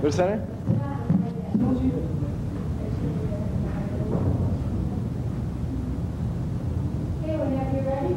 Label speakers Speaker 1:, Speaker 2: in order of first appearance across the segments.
Speaker 1: Go to center.
Speaker 2: Okay, whenever you're ready.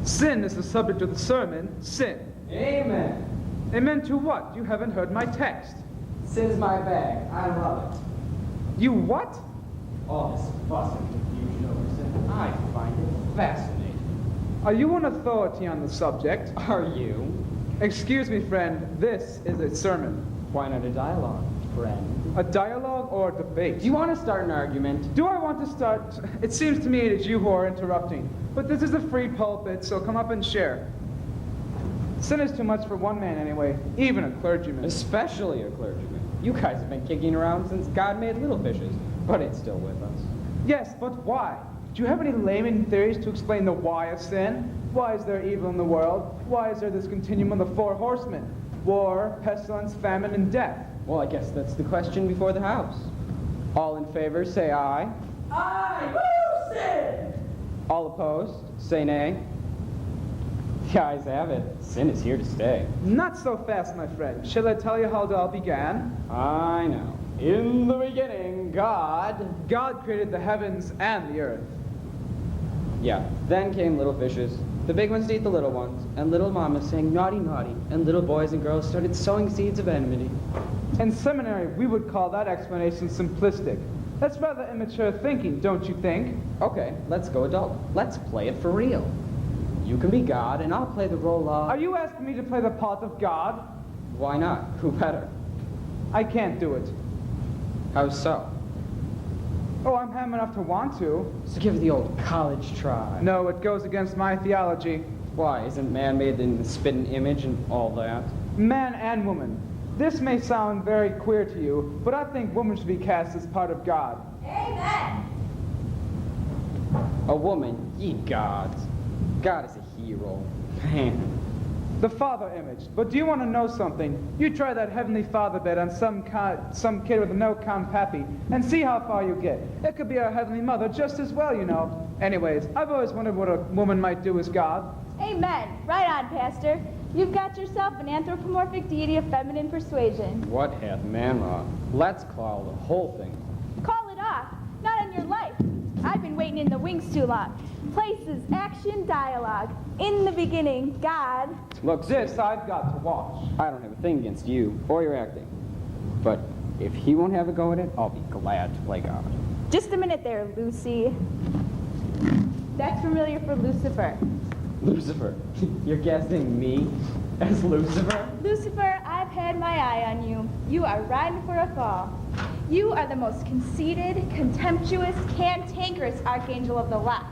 Speaker 3: Sin is the subject of the sermon. Sin.
Speaker 4: Amen.
Speaker 3: Amen to what? You haven't heard my text.
Speaker 4: Sin's my bag. I love it.
Speaker 3: You what?
Speaker 4: All this fuss and confusion over sin, I find it fascinating.
Speaker 3: Are you an authority on the subject?
Speaker 4: Are you?
Speaker 3: Excuse me, friend. This is a sermon.
Speaker 4: Why not a dialogue, friend?
Speaker 3: A dialogue or a debate?
Speaker 4: Do you want to start an argument?
Speaker 3: Do I want to start? It seems to me it is you who are interrupting. But this is a free pulpit, so come up and share. Sin is too much for one man anyway, even a clergyman.
Speaker 4: Especially a clergyman. You guys have been kicking around since God made little fishes, but it's still with us.
Speaker 3: Yes, but why? Do you have any layman theories to explain the why of sin? Why is there evil in the world? Why is there this continuum of the four horsemen? War, pestilence, famine, and death.
Speaker 4: Well, I guess that's the question before the house. All in favor, say aye.
Speaker 2: Aye! Woo! Sin!
Speaker 4: All opposed, say nay. The ayes have it. Sin is here to stay.
Speaker 3: Not so fast, my friend. Shall I tell you how it all began?
Speaker 4: I know. In the beginning, God
Speaker 3: created the heavens and the earth.
Speaker 4: Yeah, then came little fishes. The big ones to eat the little ones, and little mamas saying naughty, naughty, and little boys and girls started sowing seeds of enmity.
Speaker 3: In seminary, we would call that explanation simplistic. That's rather immature thinking, don't you think?
Speaker 4: Okay, let's go adult. Let's play it for real. You can be God, and I'll play the role of...
Speaker 3: Are you asking me to play the part of God?
Speaker 4: Why not? Who better?
Speaker 3: I can't do it.
Speaker 4: How so?
Speaker 3: Oh, I'm ham enough to want to.
Speaker 4: So give it the old college try.
Speaker 3: No, it goes against my theology.
Speaker 4: Why? Isn't man made in the spitting image and all that?
Speaker 3: Man and woman. This may sound very queer to you, but I think woman should be cast as part of God.
Speaker 2: Amen!
Speaker 4: A woman, ye gods. God is a hero. Man.
Speaker 3: The father image. But do you want to know something? You try that heavenly father bed on some kid with no pappy and see how far you get. It could be our heavenly mother just as well, you know. Anyways, I've always wondered what a woman might do as God.
Speaker 5: Amen. Right on, Pastor. You've got yourself an anthropomorphic deity of feminine persuasion.
Speaker 4: What hath man wrought? Let's call the whole thing.
Speaker 5: Call it off. Not on your life. I've been waiting in the wings too long. Places, action, dialogue. In the beginning, God.
Speaker 4: Look,
Speaker 3: This I've got to watch.
Speaker 4: I don't have a thing against you or your acting. But if he won't have a go at it, I'll be glad to play God.
Speaker 5: Just a minute there, Lucy. That's familiar for Lucifer.
Speaker 4: Lucifer. You're guessing me as Lucifer?
Speaker 5: Lucifer, I've had my eye on you. You are riding for a fall. You are the most conceited, contemptuous, cantankerous archangel of the lot.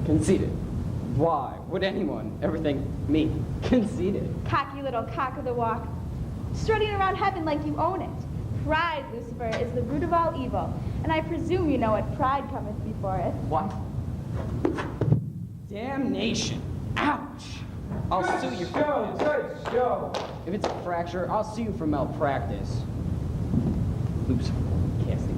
Speaker 4: Conceited. Why would anyone ever think me conceited?
Speaker 5: Cocky little cock of the walk. Strutting around heaven like you own it. Pride, Lucifer, is the root of all evil. And I presume you know what pride cometh before it.
Speaker 4: What? Damnation. Ouch. I'll sue you for this.
Speaker 3: Good show.
Speaker 4: If it's a fracture, I'll sue you for malpractice. Lucifer. Casting.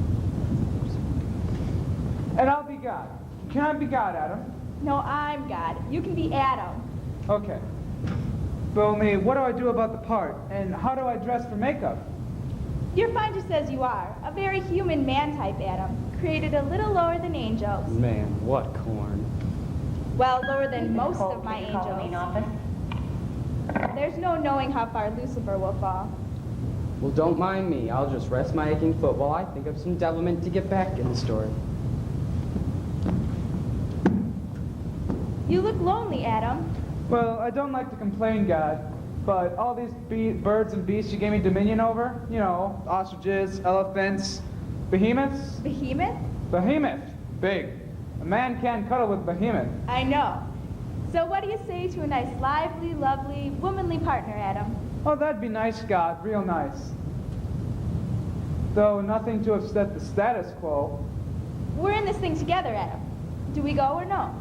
Speaker 3: And I'll be God. Can I be God, Adam?
Speaker 5: No, I'm God. You can be Adam.
Speaker 3: Okay. But only, what do I do about the part? And how do I dress for makeup?
Speaker 5: You're fine just as you are. A very human man-type Adam. Created a little lower than angels.
Speaker 4: Man, what corn.
Speaker 5: Well, lower than most of my angels. There's no knowing how far Lucifer will fall.
Speaker 4: Well, don't mind me. I'll just rest my aching foot while I think of some devilment to get back in the story.
Speaker 5: You look lonely, Adam.
Speaker 3: Well, I don't like to complain, God, but all these birds and beasts you gave me dominion over, you know, ostriches, elephants, behemoths.
Speaker 5: Behemoth?
Speaker 3: Behemoth. Big. A man can't cuddle with behemoth.
Speaker 5: I know. So what do you say to a nice, lively, lovely, womanly partner, Adam?
Speaker 3: Oh, that'd be nice, God, real nice. Though nothing to upset the status quo.
Speaker 5: We're in this thing together, Adam. Do we go or no?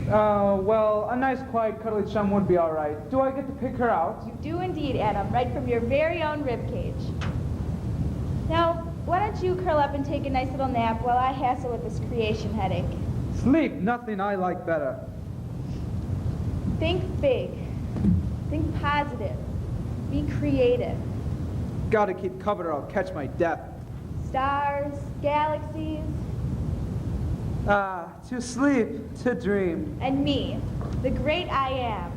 Speaker 3: Well, a nice, quiet, cuddly chum would be all right. Do I get to pick her out?
Speaker 5: You do indeed, Adam, right from your very own ribcage. Now, why don't you curl up and take a nice little nap while I hassle with this creation headache?
Speaker 3: Sleep, nothing I like better.
Speaker 5: Think big. Think positive. Be creative.
Speaker 3: Gotta keep covered or I'll catch my death.
Speaker 5: Stars, galaxies,
Speaker 3: To sleep, to dream.
Speaker 5: and me, the great I am.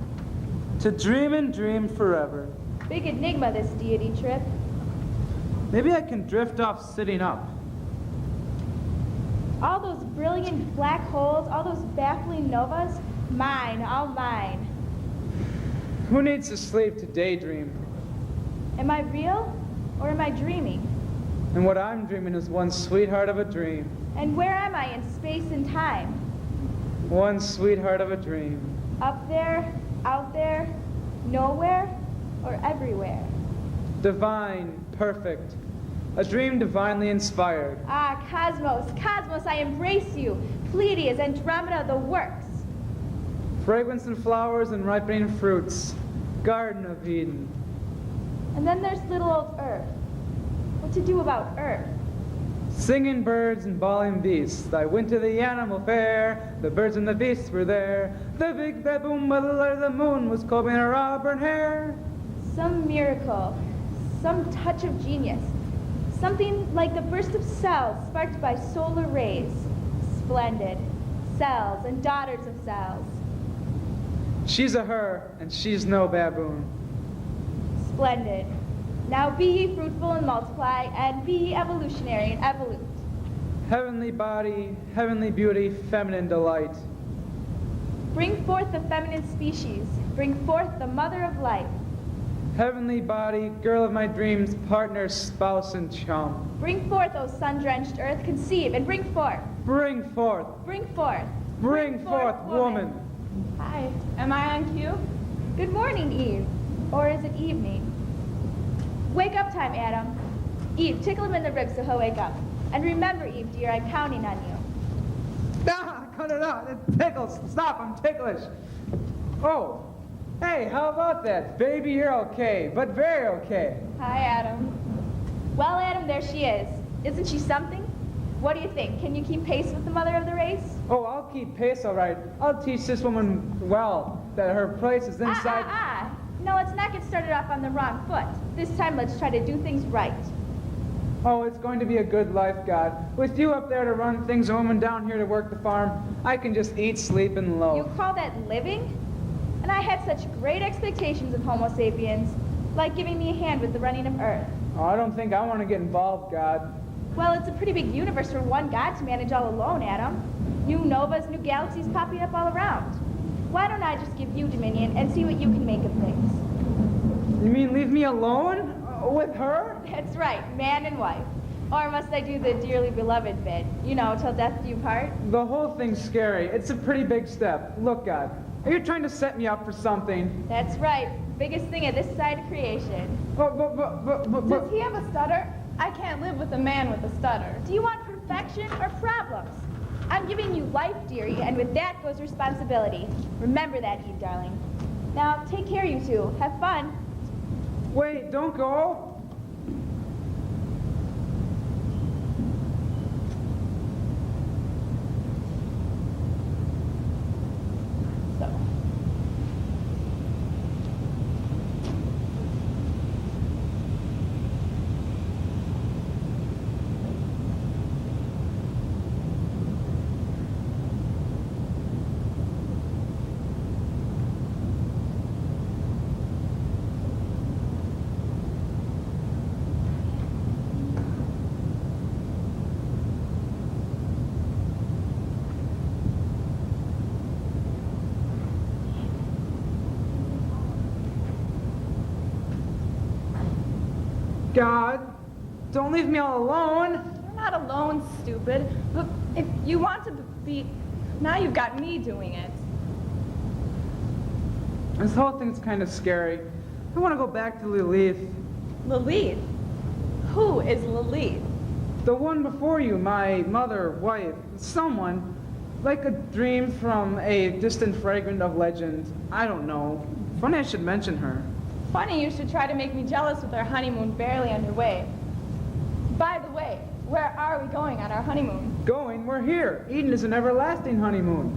Speaker 3: To dream and dream forever.
Speaker 5: Big enigma, this deity trip.
Speaker 3: Maybe I can drift off sitting up.
Speaker 5: All those brilliant black holes, all those baffling novas, mine, all mine.
Speaker 3: Who needs to sleep to daydream?
Speaker 5: Am I real or am I dreaming?
Speaker 3: And what I'm dreaming is one sweetheart of a dream.
Speaker 5: And where am I in space and time?
Speaker 3: One sweetheart of a dream.
Speaker 5: Up there, out there, nowhere, or everywhere?
Speaker 3: Divine, perfect. A dream divinely inspired.
Speaker 5: Ah, Cosmos, Cosmos, I embrace you. Pleiades, Andromeda, the works.
Speaker 3: Fragrance and flowers and ripening fruits. Garden of Eden.
Speaker 5: And then there's little old Earth. What to do about Earth?
Speaker 3: Singing birds and bawling beasts. I went to the animal fair. The birds and the beasts were there. The big baboon by the light of the moon was combing her auburn hair.
Speaker 5: Some miracle, some touch of genius. Something like the burst of cells sparked by solar rays. Splendid. Cells and daughters of cells.
Speaker 3: She's a her, and she's no baboon.
Speaker 5: Splendid. Now be ye fruitful and multiply, and be ye evolutionary and evolute.
Speaker 3: Heavenly body, heavenly beauty, feminine delight.
Speaker 5: Bring forth the feminine species. Bring forth the mother of life.
Speaker 3: Heavenly body, girl of my dreams, partner, spouse, and chum.
Speaker 5: Bring forth, O sun-drenched earth, conceive, and bring forth.
Speaker 3: Bring forth,
Speaker 5: Bring forth.
Speaker 3: bring forth, woman.
Speaker 5: Hi. Am I on cue? Good morning, Eve. Or is it evening? Wake up time, Adam. Eve, tickle him in the ribs so he'll wake up. And remember, Eve, dear, I'm counting on you.
Speaker 3: Ah, cut it out. It tickles. Stop, I'm ticklish. Oh, hey, how about that? Baby, you're okay, but very okay.
Speaker 5: Hi, Adam. Well, Adam, there she is. Isn't she something? What do you think? Can you keep pace with the mother of the race?
Speaker 3: Oh, I'll keep pace, all right. I'll teach this woman well that her place is inside.
Speaker 5: No, let's not get started off on the wrong foot. This time, let's try to do things right.
Speaker 3: Oh, it's going to be a good life, God. With you up there to run things, a woman down here to work the farm, I can just eat, sleep, and loaf.
Speaker 5: You call that living? And I had such great expectations of Homo sapiens, like giving me a hand with the running of Earth.
Speaker 3: Oh, I don't think I want to get involved, God.
Speaker 5: Well, it's a pretty big universe for one God to manage all alone, Adam. New novas, new galaxies popping up all around. Why don't I just give you dominion and see what you can make of things?
Speaker 3: You mean leave me alone? With her?
Speaker 5: That's right, man and wife. Or must I do the dearly beloved bit? You know, till death do you part?
Speaker 3: The whole thing's scary. It's a pretty big step. Look, God, are you trying to set me up for something?
Speaker 5: That's right. Biggest thing at this side of creation.
Speaker 3: But.
Speaker 1: Does he have a stutter? I can't live with a man with a stutter.
Speaker 5: Do you want perfection or problems? I'm giving you life, dearie, and with that goes responsibility. Remember that, Eve, darling. Now, take care, you two. Have fun.
Speaker 3: Wait, don't go.
Speaker 5: So.
Speaker 3: God, don't leave me all alone.
Speaker 1: You're not alone, stupid. But if you want to be... Now you've got me doing it.
Speaker 3: This whole thing's kind of scary. I want to go back to Lilith.
Speaker 1: Lilith? Who is Lilith?
Speaker 3: The one before you, my mother, wife, someone, like a dream from a distant fragment of legend. I don't know. Funny I should mention her.
Speaker 1: Funny you should try to make me jealous with our honeymoon barely underway. By the way, where are we going on our honeymoon?
Speaker 3: Going, we're here. Eden is an everlasting honeymoon.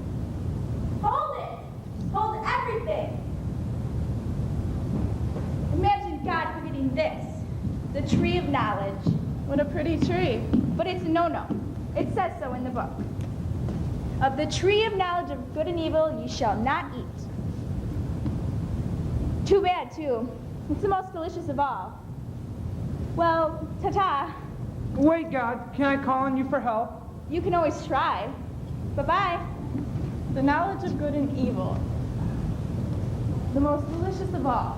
Speaker 2: Hold it! Hold everything!
Speaker 5: Imagine God creating this, the tree of knowledge.
Speaker 1: What a pretty tree.
Speaker 5: But it's a no-no. It says so in the book. Of the tree of knowledge of good and evil ye shall not eat. Too bad, too. It's the most delicious of all. Well, ta-ta.
Speaker 3: Wait, God, can I call on you for help?
Speaker 5: You can always try. Bye-bye.
Speaker 1: The knowledge of good and evil. The most delicious of all.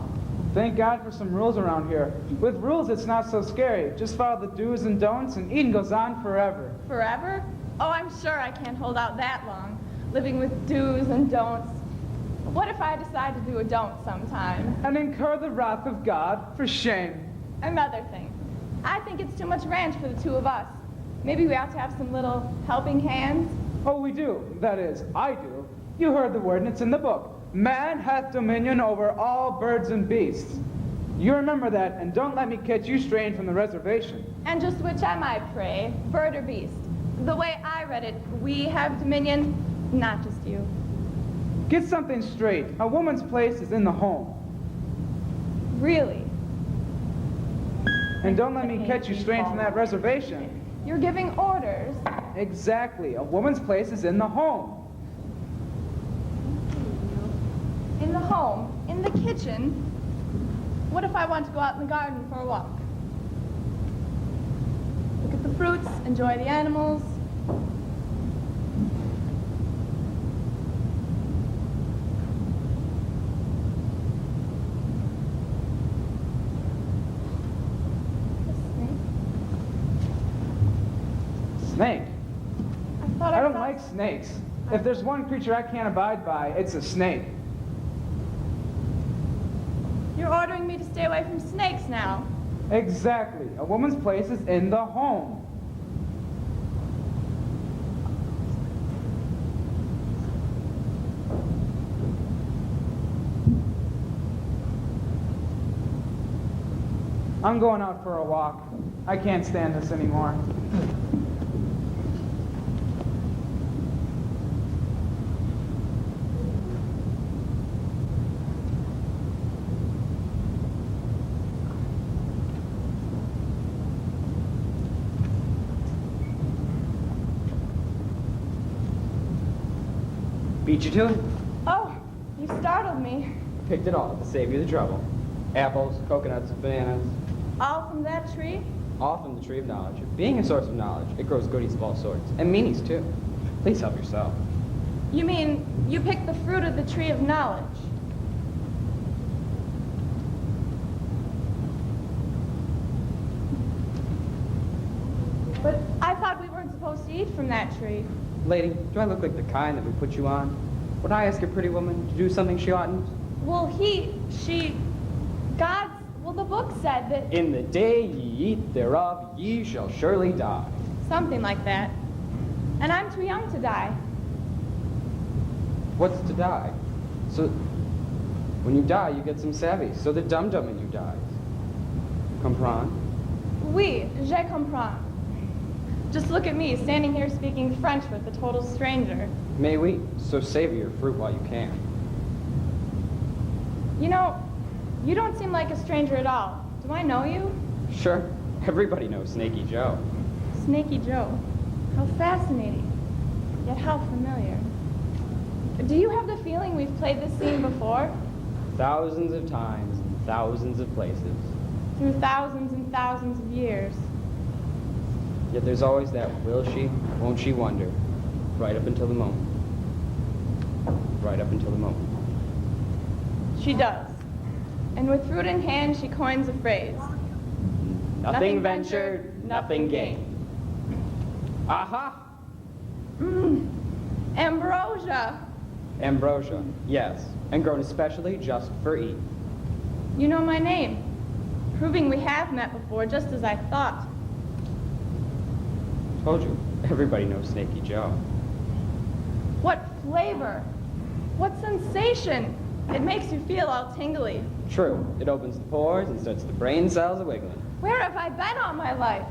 Speaker 3: Thank God for some rules around here. With rules, it's not so scary. Just follow the do's and don'ts, and Eden goes on forever.
Speaker 1: Forever? Oh, I'm sure I can't hold out that long, living with do's and don'ts. What if I decide to do a don't sometime?
Speaker 3: And incur the wrath of God, for shame.
Speaker 1: Another thing. I think it's too much ranch for the two of us. Maybe we ought to have some little helping hands.
Speaker 3: Oh, we do. That is, I do. You heard the word, and it's in the book. Man hath dominion over all birds and beasts. You remember that, and don't let me catch you straying from the reservation.
Speaker 1: And just which am I, pray, bird or beast? The way I read it, we have dominion, not just you.
Speaker 3: Get something straight. A woman's place is in the home.
Speaker 1: Really?
Speaker 3: And don't let me catch you straying from that reservation.
Speaker 1: You're giving orders.
Speaker 3: Exactly. A woman's place is in the home.
Speaker 1: In the home, in the kitchen. What if I want to go out in the garden for a walk? Look at the fruits, enjoy the animals.
Speaker 3: Snake.
Speaker 1: I
Speaker 3: I don't
Speaker 1: saw-
Speaker 3: like snakes. If there's one creature I can't abide by, it's a snake.
Speaker 1: You're ordering me to stay away from snakes now.
Speaker 3: Exactly. A woman's place is in the home. I'm going out for a walk. I can't stand this anymore.
Speaker 4: Beat you to it?
Speaker 1: Oh, you startled me.
Speaker 4: Picked it all to save you the trouble. Apples, coconuts, bananas,
Speaker 1: All from that tree?
Speaker 4: all from the tree of knowledge. Being a source of knowledge, it grows goodies of all sorts, and meanies too. Please help yourself.
Speaker 1: You mean you picked the fruit of the tree of knowledge? But I thought we weren't supposed to eat from that tree.
Speaker 4: Lady, do I look like the kind that would put you on? Would I ask a pretty woman to do something she oughtn't?
Speaker 1: Well, well, the book said that
Speaker 4: In the day ye eat thereof, ye shall surely die.
Speaker 1: something like that. And I'm too young to die.
Speaker 4: What's to die? So, when you die, you get some savvy. So the dum-dum in you dies. Comprend?
Speaker 1: Oui, je comprends. Just look at me, standing here speaking French with a total stranger.
Speaker 4: Mais oui, so savor your fruit while you can.
Speaker 1: You know, you don't seem like a stranger at all. Do I know you?
Speaker 4: Sure, everybody knows Snaky Joe.
Speaker 1: Snaky Joe. How fascinating, yet how familiar. Do you have the feeling we've played this scene before?
Speaker 4: Thousands of times, thousands of places.
Speaker 1: Through thousands and thousands of years.
Speaker 4: Yet there's always that will she, won't she wonder, right up until the moment. Right up until the moment.
Speaker 1: She does. And with fruit in hand, she coins a phrase.
Speaker 4: Nothing ventured, nothing gained. Aha!
Speaker 1: Ambrosia.
Speaker 4: Ambrosia, yes, and grown especially just for Eve.
Speaker 1: You know my name, proving we have met before, just as I thought.
Speaker 4: Told you, everybody knows Snaky Joe.
Speaker 1: What flavor! What sensation! It makes you feel all tingly.
Speaker 4: True, it opens the pores and sets the brain cells a-wiggling.
Speaker 1: Where have I been all my life?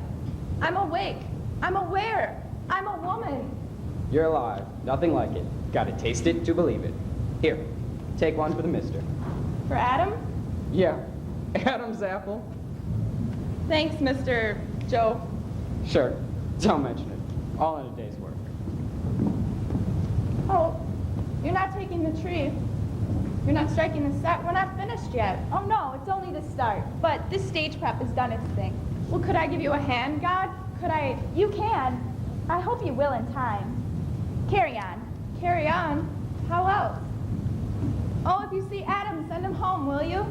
Speaker 1: I'm awake. I'm aware. I'm a woman.
Speaker 4: You're alive, nothing like it. Gotta taste it to believe it. Here, take one for the mister.
Speaker 1: For Adam?
Speaker 4: Yeah, Adam's apple.
Speaker 1: Thanks, Mr. Joe.
Speaker 4: Sure, don't mention it. All in a day's work.
Speaker 1: Oh, you're not taking the tree. You're not striking the set. We're not finished yet.
Speaker 5: Oh no, it's only the start. But this stage prep has done its thing.
Speaker 1: Well, could I give you a hand, God? Could I?
Speaker 5: You can. I hope you will in time. Carry on.
Speaker 1: Carry on? How else? Oh, if you see Adam, send him home, will you?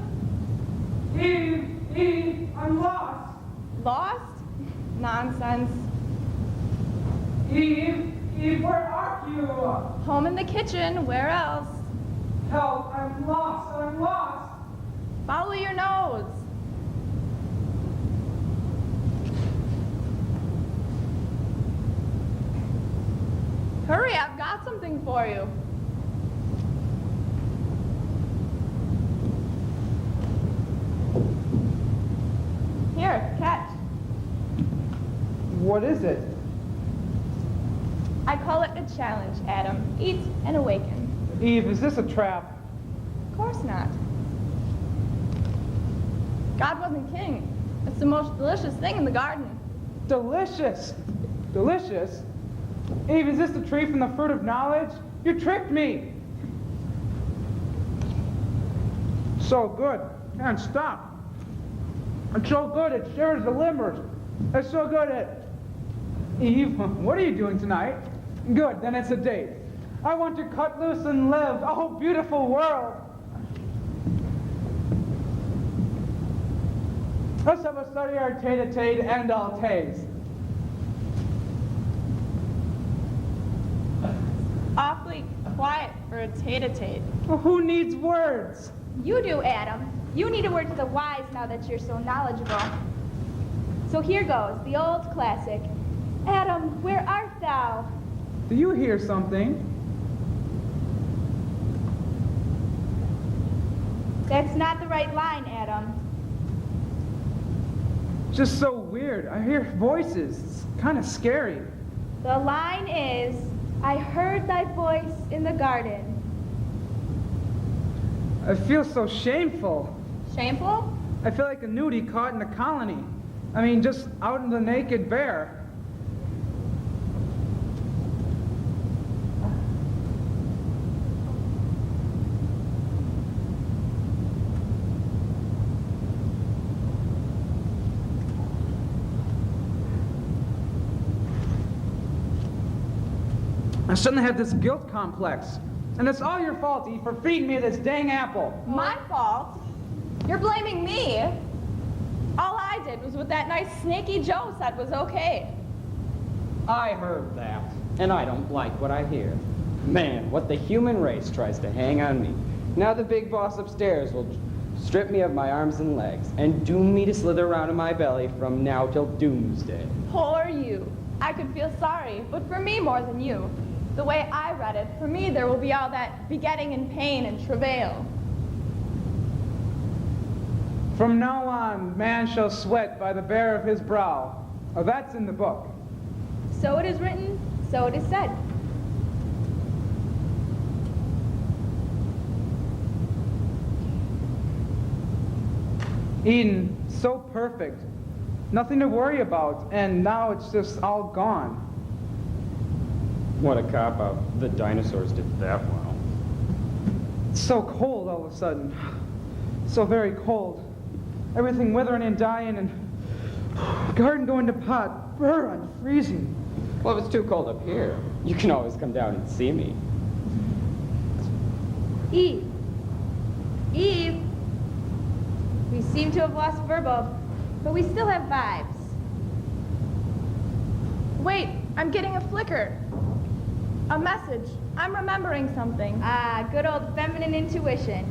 Speaker 3: Eve, I'm lost.
Speaker 1: Lost? Nonsense.
Speaker 3: Eve, where are you?
Speaker 1: Home in the kitchen. Where else?
Speaker 3: Help, I'm lost.
Speaker 1: Follow your nose. Hurry, I've got something for you. Here, catch.
Speaker 3: What is it?
Speaker 1: I call it a challenge, Adam. Eat and awaken.
Speaker 3: Eve, is this a trap?
Speaker 1: Of course not. God wasn't king. It's the most delicious thing in the garden.
Speaker 3: Delicious. Delicious? Eve, is this the tree from the fruit of knowledge? You tricked me. So good. Can't stop. It's so good, it stirs the limbers. It's so good at... Eve, what are you doing tonight? Good, then it's a date. I want to cut loose and live. Oh, beautiful world. Let's have a study our tete-a-tete and I'll taste.
Speaker 1: Awfully quiet for a tete-a-tete.
Speaker 3: Well, who needs words?
Speaker 5: You do, Adam. You need a word to the wise now that you're so knowledgeable. So here goes, the old classic. Adam, where art thou?
Speaker 3: Do you hear something?
Speaker 5: That's not the right line, Adam.
Speaker 3: Just so weird. I hear voices. It's kind of scary.
Speaker 5: The line is, I heard thy voice in the garden.
Speaker 3: I feel so shameful.
Speaker 1: Shameful?
Speaker 3: I feel like a nudie caught in a colony. I mean, just out in the naked bare. I suddenly had this guilt complex. And it's all your fault, Eve, for feeding me this dang apple.
Speaker 1: My fault? You're blaming me? All I did was what that nice Snaky Joe said was okay.
Speaker 4: I heard that, and I don't like what I hear. Man, what the human race tries to hang on me. Now the big boss upstairs will strip me of my arms and legs and doom me to slither around in my belly from now till doomsday.
Speaker 1: Poor you. I could feel sorry, but for me more than you. The way I read it, for me there will be all that begetting and pain and travail.
Speaker 3: From now on, man shall sweat by the bare of his brow. Oh, that's in the book.
Speaker 5: So it is written, so it is said.
Speaker 3: Eden, so perfect. Nothing to worry about, and now it's just all gone.
Speaker 4: What a cop-out. The dinosaurs did that well.
Speaker 3: It's so cold all of a sudden. So very cold. Everything withering and dying, and garden going to pot. Brr, I'm freezing.
Speaker 4: Well, if it's too cold up here, you can always come down and see me.
Speaker 5: Eve. Eve. We seem to have lost Verbo, but we still have vibes.
Speaker 1: Wait, I'm getting a flicker. A message. I'm remembering something.
Speaker 5: Ah, good old feminine intuition.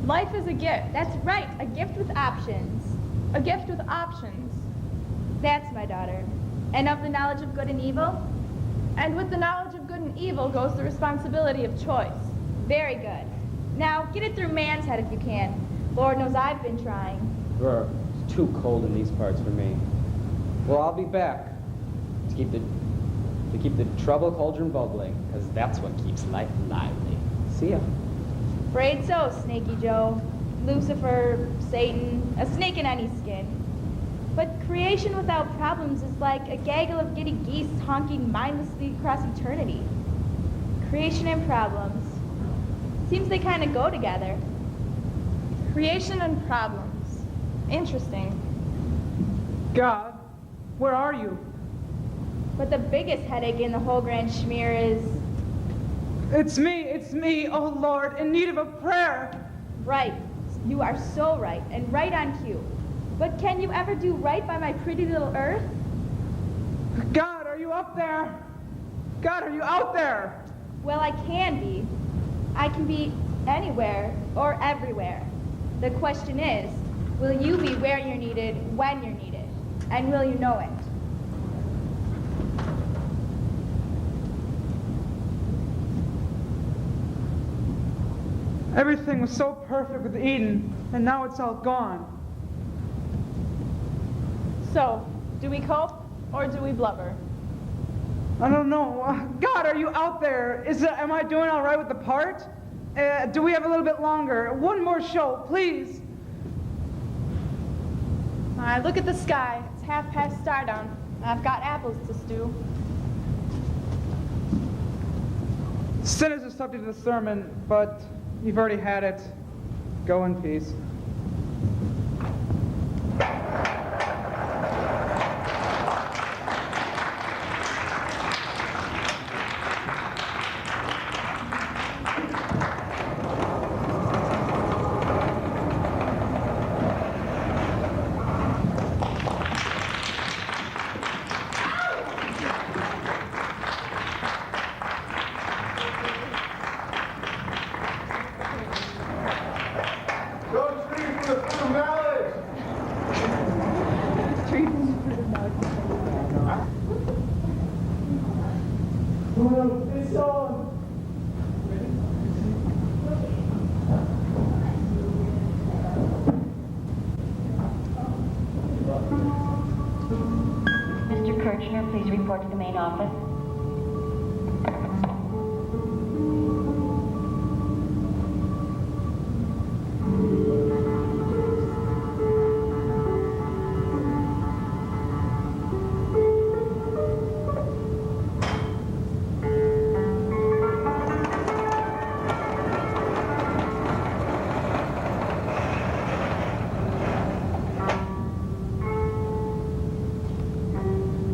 Speaker 1: Life is a gift.
Speaker 5: That's right, a gift with options.
Speaker 1: A gift with options.
Speaker 5: That's my daughter. And of the knowledge of good and evil?
Speaker 1: And with the knowledge of good and evil goes the responsibility of choice.
Speaker 5: Very good. Now, get it through man's head if you can. Lord knows I've been trying.
Speaker 4: It's too cold in these parts for me. Well, I'll be back to keep the trouble cauldron bubbling, because that's what keeps life lively. See ya.
Speaker 5: Afraid so, Snaky Joe. Lucifer, Satan, a snake in any skin. But creation without problems is like a gaggle of giddy geese honking mindlessly across eternity. Creation and problems. Seems they kind of go together.
Speaker 1: Creation and problems. Interesting.
Speaker 3: God, where are you?
Speaker 5: But the biggest headache in the whole grand schmear is...
Speaker 3: It's me, oh Lord, in need of a prayer.
Speaker 5: Right. You are so right, and right on cue. But can you ever do right by my pretty little earth?
Speaker 3: God, are you up there? God, are you out there?
Speaker 5: Well, I can be. I can be anywhere or everywhere. The question is, will you be where you're needed when you're needed? And will you know it?
Speaker 3: Everything was so perfect with Eden, and now it's all gone.
Speaker 1: So, do we cope or do we blubber?
Speaker 3: I don't know. God, are you out there? Am I doing all right with the part? Do we have a little bit longer? One more show, please.
Speaker 1: I look at the sky. It's 1/2 stardown. I've got apples to stew.
Speaker 3: Sin is the subject of the sermon, but you've already had it. Go in peace.
Speaker 6: Mr. Kirchner, please report to the main office.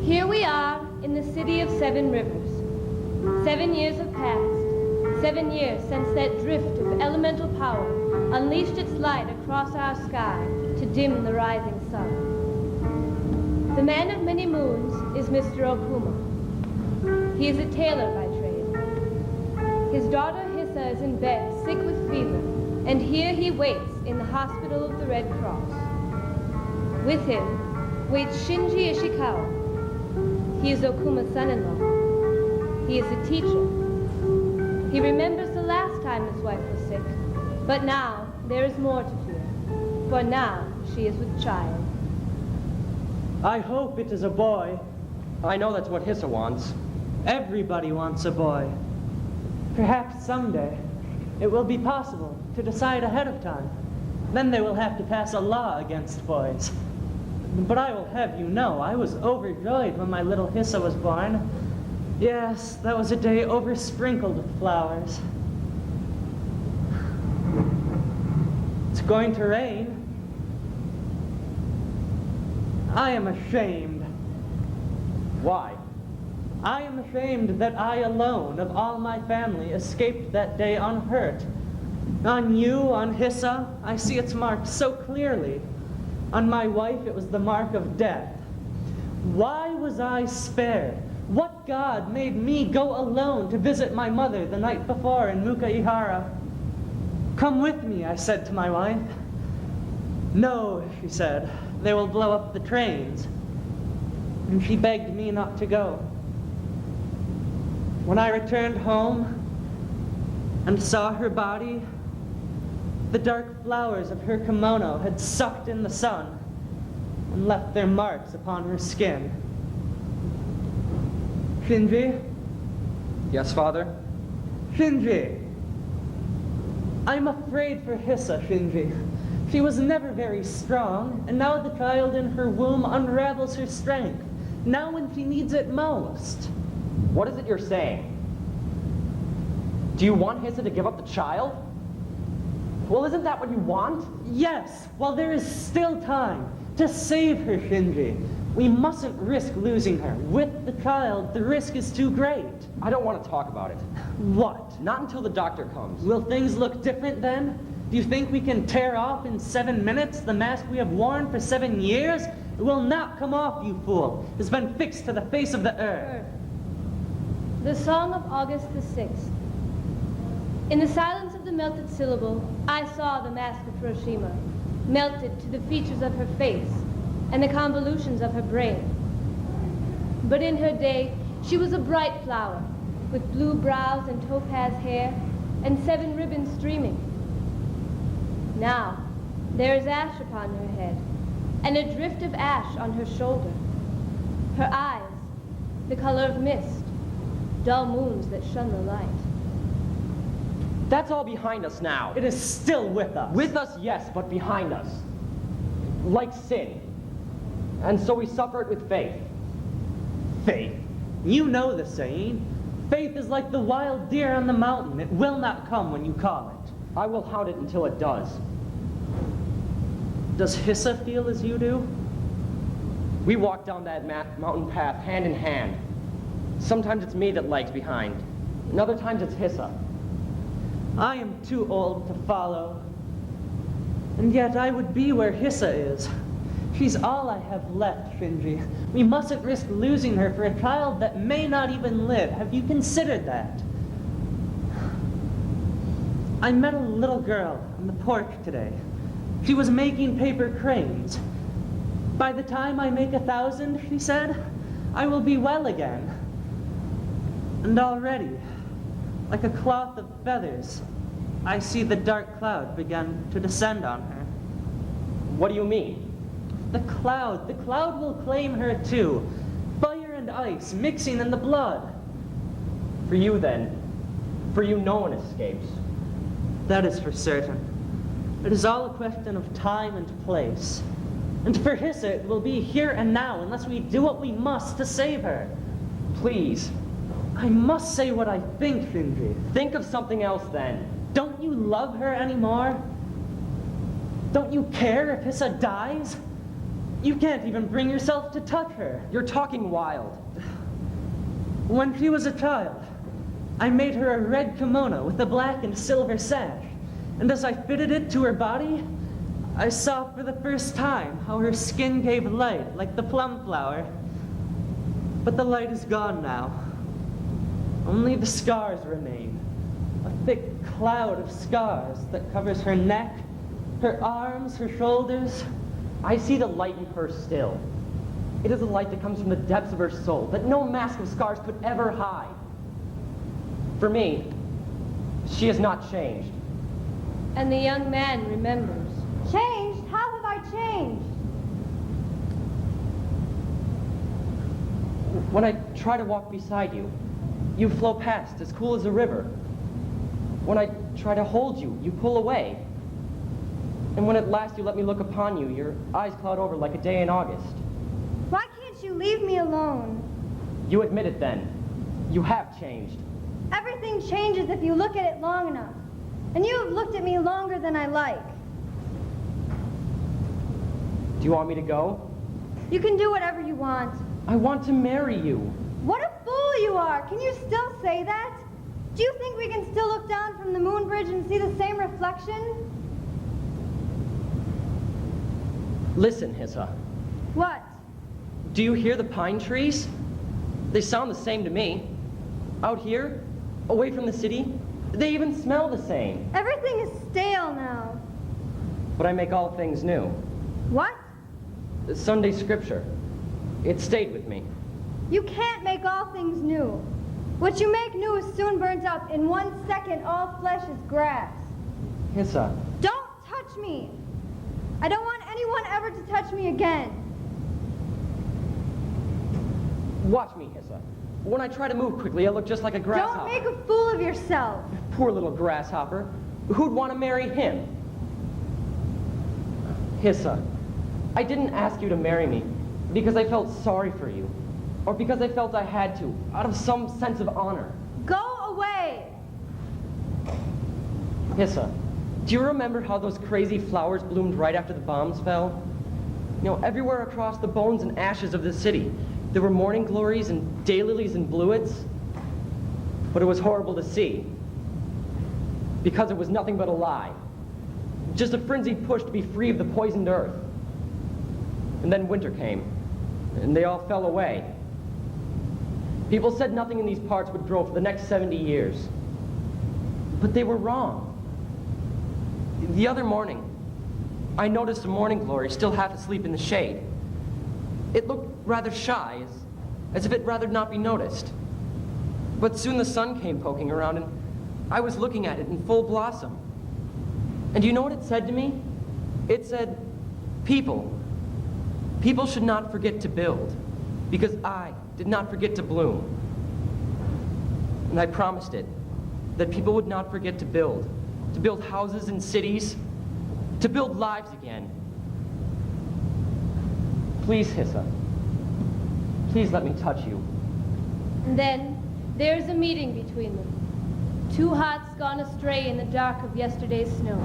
Speaker 7: Here we are in the city of 7 rivers. 7 years have passed. 7 years since that drift of elemental power unleashed its light across our sky to dim the rising sun. The man of many moons is Mr. Okuma. He is a tailor by trade. His daughter Hissa is in bed, sick with fever, and here he waits in the hospital of the Red Cross. With him waits Shinji Ishikawa. He is Okuma's son-in-law. He is a teacher. He remembers the last time his wife was sick, but now there is more to fear, for now she is with child.
Speaker 8: I hope it is a boy.
Speaker 4: I know that's what Hissa wants.
Speaker 8: Everybody wants a boy. Perhaps someday it will be possible to decide ahead of time. Then they will have to pass a law against boys. But I will have you know, I was overjoyed when my little Hissa was born. Yes, that was a day oversprinkled with flowers. It's going to rain. I am ashamed.
Speaker 4: Why?
Speaker 8: I am ashamed that I alone of all my family escaped that day unhurt. On you, on Hissa, I see its mark so clearly. On my wife, it was the mark of death. Why was I spared? What god made me go alone to visit my mother the night before in Mukaihara? Come with me, I said to my wife. No, she said, they will blow up the trains. And she begged me not to go. When I returned home and saw her body, the dark flowers of her kimono had sucked in the sun and left their marks upon her skin. Shinji?
Speaker 4: Yes, Father?
Speaker 8: Shinji! I'm afraid for Hissa, Shinji. She was never very strong, and now the child in her womb unravels her strength, now when she needs it most.
Speaker 9: What is it you're saying? Do you want Hissa to give up the child? Well, isn't that what you want?
Speaker 8: Yes, while there is still time to save her, Shinji. We mustn't risk losing her. With the child, the risk is too great.
Speaker 9: I don't want to talk about it.
Speaker 8: What?
Speaker 9: Not until the doctor comes.
Speaker 8: Will things look different then? Do you think we can tear off in 7 minutes the mask we have worn for 7 years? It will not come off, you fool. It's been fixed to the face of the earth.
Speaker 7: The Song of August the 6th. In the silence of the melted syllable, I saw the mask of Hiroshima, melted to the features of her face and the convolutions of her brain. But in her day, she was a bright flower, with blue brows and topaz hair, and 7 ribbons streaming. Now, there is ash upon her head, and a drift of ash on her shoulder. Her eyes, the color of mist, dull moons that shun the light.
Speaker 9: That's all behind us now.
Speaker 8: It is still with us.
Speaker 9: With us, yes, but behind us. Like sin. And so we suffer it with faith.
Speaker 8: Faith. You know the saying. Faith is like the wild deer on the mountain. It will not come when you call it.
Speaker 9: I will hound it until it does.
Speaker 8: Does Hissa feel as you do?
Speaker 9: We walk down that mountain path hand in hand. Sometimes it's me that lags behind, and other times it's Hissa.
Speaker 8: I am too old to follow. And yet I would be where Hissa is. She's all I have left, Shinji. We mustn't risk losing her for a child that may not even live. Have you considered that? I met a little girl on the porch today. She was making paper cranes. By the time I make 1,000, she said, I will be well again. And already, like a cloth of feathers, I see the dark cloud begin to descend on her.
Speaker 9: What do you mean?
Speaker 8: The cloud will claim her too. Fire and ice mixing in the blood.
Speaker 9: For you then, for you no one escapes.
Speaker 8: That is for certain. It is all a question of time and place. And for Hissa, it will be here and now unless we do what we must to save her.
Speaker 9: Please.
Speaker 8: I must say what I think, Shinji.
Speaker 9: Think of something else then.
Speaker 8: Don't you love her anymore? Don't you care if Hissa dies? You can't even bring yourself to touch her.
Speaker 9: You're talking wild.
Speaker 8: When she was a child, I made her a red kimono with a black and silver sash. And as I fitted it to her body, I saw for the first time how her skin gave light like the plum flower. But the light is gone now. Only the scars remain. A thick cloud of scars that covers her neck, her arms, her shoulders.
Speaker 9: I see the light in her still. It is a light that comes from the depths of her soul that no mask of scars could ever hide. For me, she has not changed.
Speaker 7: And the young man remembers.
Speaker 2: Changed? How have I changed?
Speaker 9: When I try to walk beside you, you flow past as cool as a river. When I try to hold you, you pull away. And when at last you let me look upon you, your eyes cloud over like a day in August.
Speaker 2: Why can't you leave me alone?
Speaker 9: You admit it then. You have changed.
Speaker 2: Everything changes if you look at it long enough. And you have looked at me longer than I like.
Speaker 9: Do you want me to go?
Speaker 2: You can do whatever you want.
Speaker 9: I want to marry you.
Speaker 2: What a fool you are! Can you still say that? Do you think we can still look down from the moon bridge and see the same reflection?
Speaker 9: Listen, Hissa.
Speaker 2: What?
Speaker 9: Do you hear the pine trees? They sound the same to me. Out here, away from the city, they even smell the same.
Speaker 2: Everything is stale now.
Speaker 9: But I make all things new.
Speaker 2: What?
Speaker 9: The Sunday scripture. It stayed with me.
Speaker 2: You can't make all things new. What you make new is soon burnt up. In 1 second, all flesh is grass.
Speaker 9: Hissa,
Speaker 2: Don't touch me. I don't want anyone ever to touch me again.
Speaker 9: watch me, Hissa. When I try to move quickly, I look just like a grasshopper.
Speaker 2: Don't make a fool of yourself.
Speaker 9: Poor little grasshopper. Who'd want to marry him? Hissa, I didn't ask you to marry me because I felt sorry for you, or because I felt I had to, out of some sense of honor.
Speaker 2: Go away.
Speaker 9: Hissa, do you remember how those crazy flowers bloomed right after the bombs fell? You know, everywhere across the bones and ashes of the city, there were morning glories and daylilies and bluets. But it was horrible to see, because it was nothing but a lie. Just a frenzied push to be free of the poisoned earth. And then winter came, and they all fell away. People said nothing in these parts would grow for the next 70 years. But they were wrong. The other morning, I noticed a morning glory still half asleep in the shade. It looked rather shy, as if it rather not be noticed. But soon the sun came poking around, and I was looking at it in full blossom. And do you know what it said to me? It said, people should not forget to build, because I did not forget to bloom. And I promised it, that people would not forget to build houses and cities, to build lives again. Please, Hissa, please let me touch you.
Speaker 7: And then there's a meeting between them. Two hearts gone astray in the dark of yesterday's snow.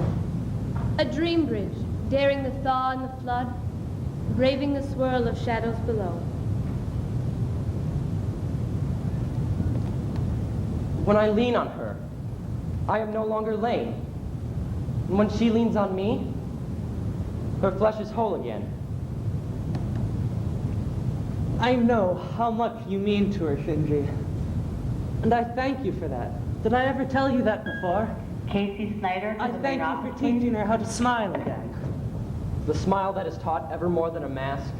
Speaker 7: A dream bridge, daring the thaw and the flood, braving the swirl of shadows below.
Speaker 9: When I lean on her, I am no longer lame. And when she leans on me, her flesh is whole again.
Speaker 8: I know how much you mean to her, Shinji. And I thank you for that. Did I ever tell you that before?
Speaker 6: Casey Snyder.
Speaker 8: I thank you for teaching her how to smile again.
Speaker 9: The smile that is taught ever more than a mask.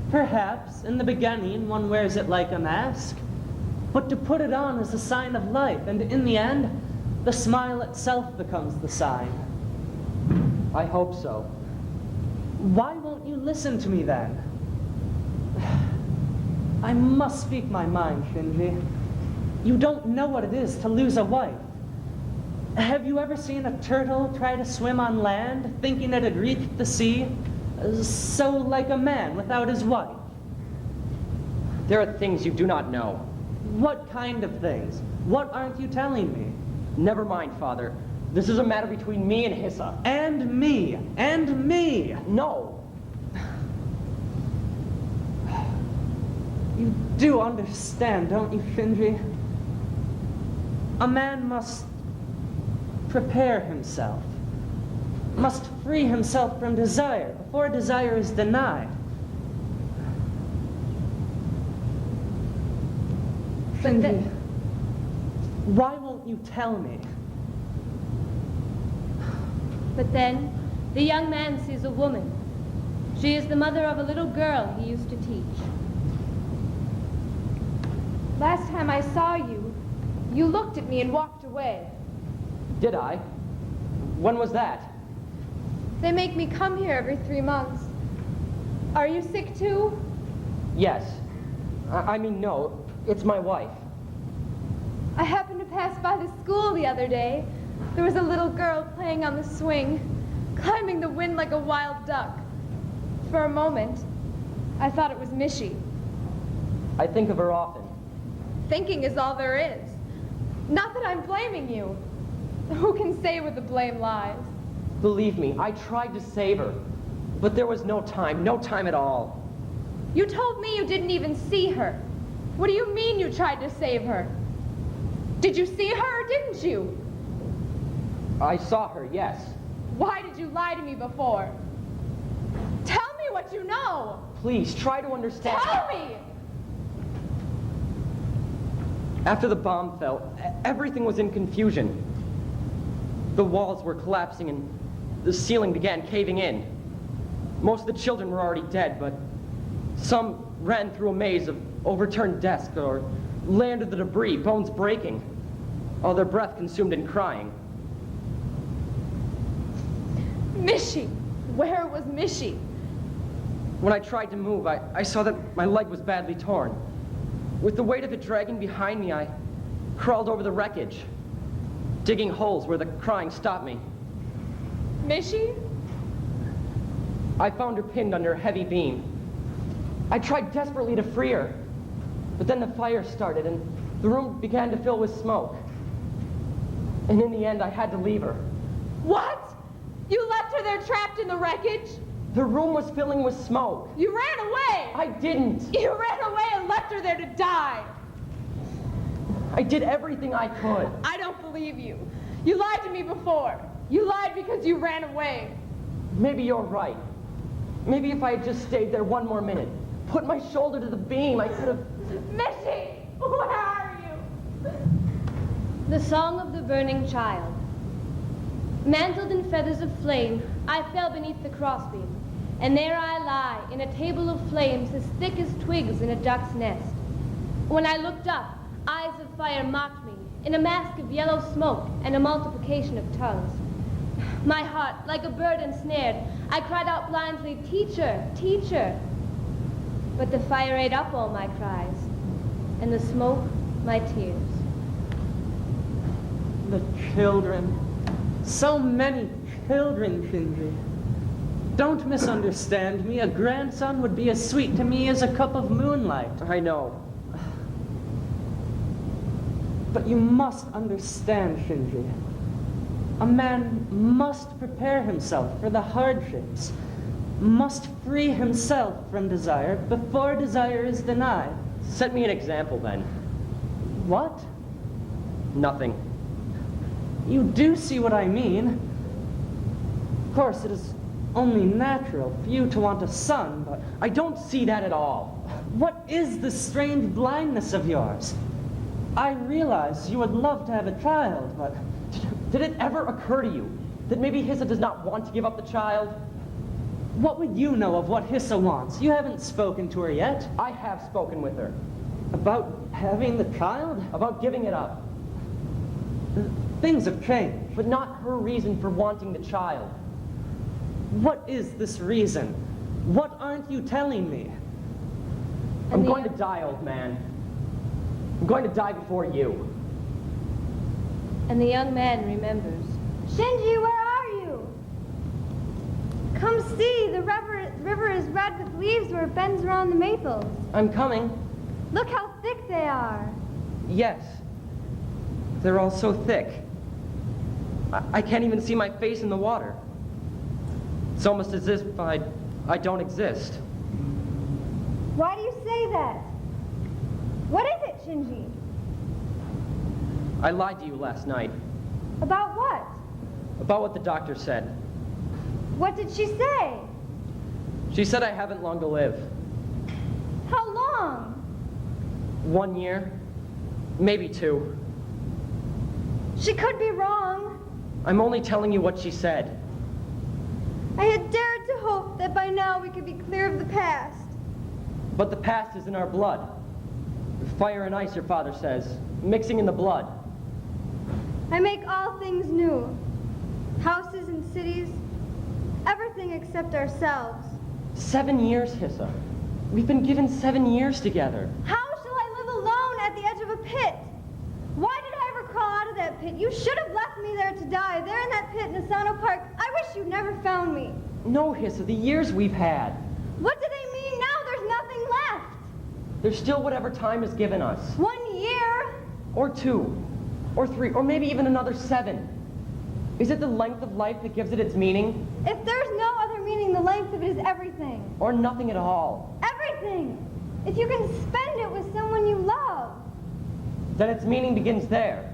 Speaker 8: Perhaps, in the beginning, one wears it like a mask. But to put it on is a sign of life, and in the end, the smile itself becomes the sign.
Speaker 9: I hope so.
Speaker 8: Why won't you listen to me then? I must speak my mind, Shinji. You don't know what it is to lose a wife. Have you ever seen a turtle try to swim on land, thinking it had reached the sea? So like a man without his wife.
Speaker 9: There are things you do not know.
Speaker 8: What kind of things? What aren't you telling me?
Speaker 9: Never mind, Father. This is a matter between me and Hissa.
Speaker 8: And me. And me.
Speaker 9: No.
Speaker 8: You do understand, don't you, Shinji? A man must prepare himself, must free himself from desire before desire is denied. Shinji, why won't you tell me?
Speaker 7: But then, the young man sees a woman. She is the mother of a little girl he used to teach.
Speaker 1: Last time I saw you, you looked at me and walked away.
Speaker 9: Did I? When was that?
Speaker 1: They make me come here every 3 months. Are you sick too?
Speaker 9: Yes. I mean, no. It's my wife.
Speaker 1: I happened to pass by the school the other day. There was a little girl playing on the swing, climbing the wind like a wild duck. For a moment, I thought it was Mishy.
Speaker 9: I think of her often.
Speaker 1: Thinking is all there is. Not that I'm blaming you. Who can say where the blame lies?
Speaker 9: Believe me, I tried to save her. But there was no time at all.
Speaker 1: You told me you didn't even see her. What do you mean you tried to save her? Did you see her or didn't you?
Speaker 9: I saw her, yes.
Speaker 1: Why did you lie to me before? Tell me what you know.
Speaker 9: Please, try to understand.
Speaker 1: Tell me!
Speaker 9: After the bomb fell, everything was in confusion. The walls were collapsing and the ceiling began caving in. Most of the children were already dead, but some ran through a maze of overturned desks or lay under the debris, bones breaking, all their breath consumed in crying.
Speaker 1: Mishy! Where was Mishy?
Speaker 9: When I tried to move, I saw that my leg was badly torn. With the weight of it dragging behind me, I crawled over the wreckage, digging holes where the crying stopped me.
Speaker 1: Mishy?
Speaker 9: I found her pinned under a heavy beam. I tried desperately to free her, but then the fire started and the room began to fill with smoke. And in the end, I had to leave her.
Speaker 1: What? You left her there trapped in the wreckage?
Speaker 9: The room was filling with smoke.
Speaker 1: You ran away!
Speaker 9: I didn't.
Speaker 1: You ran away and left her there to die!
Speaker 9: I did everything I could.
Speaker 1: I don't believe you. You lied to me before. You lied because you ran away.
Speaker 9: Maybe you're right. Maybe if I had just stayed there one more minute, put my shoulder to the beam, I could have...
Speaker 1: Mishy! Where are you?
Speaker 7: The Song of the Burning Child. Mantled in feathers of flame, I fell beneath the crossbeam, and there I lie in a table of flames as thick as twigs in a duck's nest. When I looked up, eyes of fire mocked me in a mask of yellow smoke and a multiplication of tongues. My heart, like a bird ensnared, I cried out blindly, "Teacher, teacher!" But the fire ate up all my cries, and the smoke my tears.
Speaker 8: The children. So many children, Shinji. Don't misunderstand me. A grandson would be as sweet to me as a cup of moonlight.
Speaker 9: I know.
Speaker 8: But you must understand, Shinji. A man must prepare himself for the hardships, must free himself from desire before desire is denied.
Speaker 9: Set me an example, then.
Speaker 8: What?
Speaker 9: Nothing.
Speaker 8: You do see what I mean. Of course, it is only natural for you to want a son, but
Speaker 9: I don't see that at all.
Speaker 8: what is this strange blindness of yours? I realize you would love to have a child, but
Speaker 9: Did it ever occur to you that maybe Hissa does not want to give up the child?
Speaker 8: what would you know of what Hissa wants? You haven't spoken to her yet.
Speaker 9: I have spoken with her
Speaker 8: About having the child?
Speaker 9: about giving it up,
Speaker 8: Things have changed.
Speaker 9: but not her reason for wanting the child.
Speaker 8: What is this reason? What aren't you telling me?
Speaker 9: I'm going to die, old man. I'm going to die before you.
Speaker 7: And the young man remembers.
Speaker 2: Shinji, where are you? Come see, the river is red with leaves where it bends around the maples.
Speaker 9: I'm coming.
Speaker 2: Look how thick they are.
Speaker 9: Yes. They're all so thick. I can't even see my face in the water. It's almost as if I don't exist.
Speaker 2: Why do you say that? What is it, Shinji?
Speaker 9: I lied to you last night
Speaker 2: About what?
Speaker 9: about what the doctor said.
Speaker 2: What did she say?
Speaker 9: She said I haven't long to live.
Speaker 2: How long?
Speaker 9: 1 year, maybe 2.
Speaker 2: She could be wrong.
Speaker 9: I'm only telling you what she said.
Speaker 2: I had dared to hope that by now we could be clear of the past.
Speaker 9: But the past is in our blood. Fire and ice, your father says, mixing in the blood.
Speaker 2: I make all things new. Houses and cities, everything except ourselves.
Speaker 9: 7 years, Hissa. We've been given 7 years together.
Speaker 2: How shall I live alone at the edge of a pit? Why did I ever crawl out of that pit? You should have left me there to die, there in that pit in Asano Park. I wish you'd never found me.
Speaker 9: No, Hissa, the years we've had.
Speaker 2: What do they mean now? There's nothing left.
Speaker 9: There's still whatever time is given us.
Speaker 2: 1 year?
Speaker 9: Or 2. Or 3. Or maybe even another 7. Is it the length of life that gives it its meaning?
Speaker 2: If there's no other meaning, the length of it is everything.
Speaker 9: Or nothing at all?
Speaker 2: Everything. If you can spend it with someone you love.
Speaker 9: Then its meaning begins there.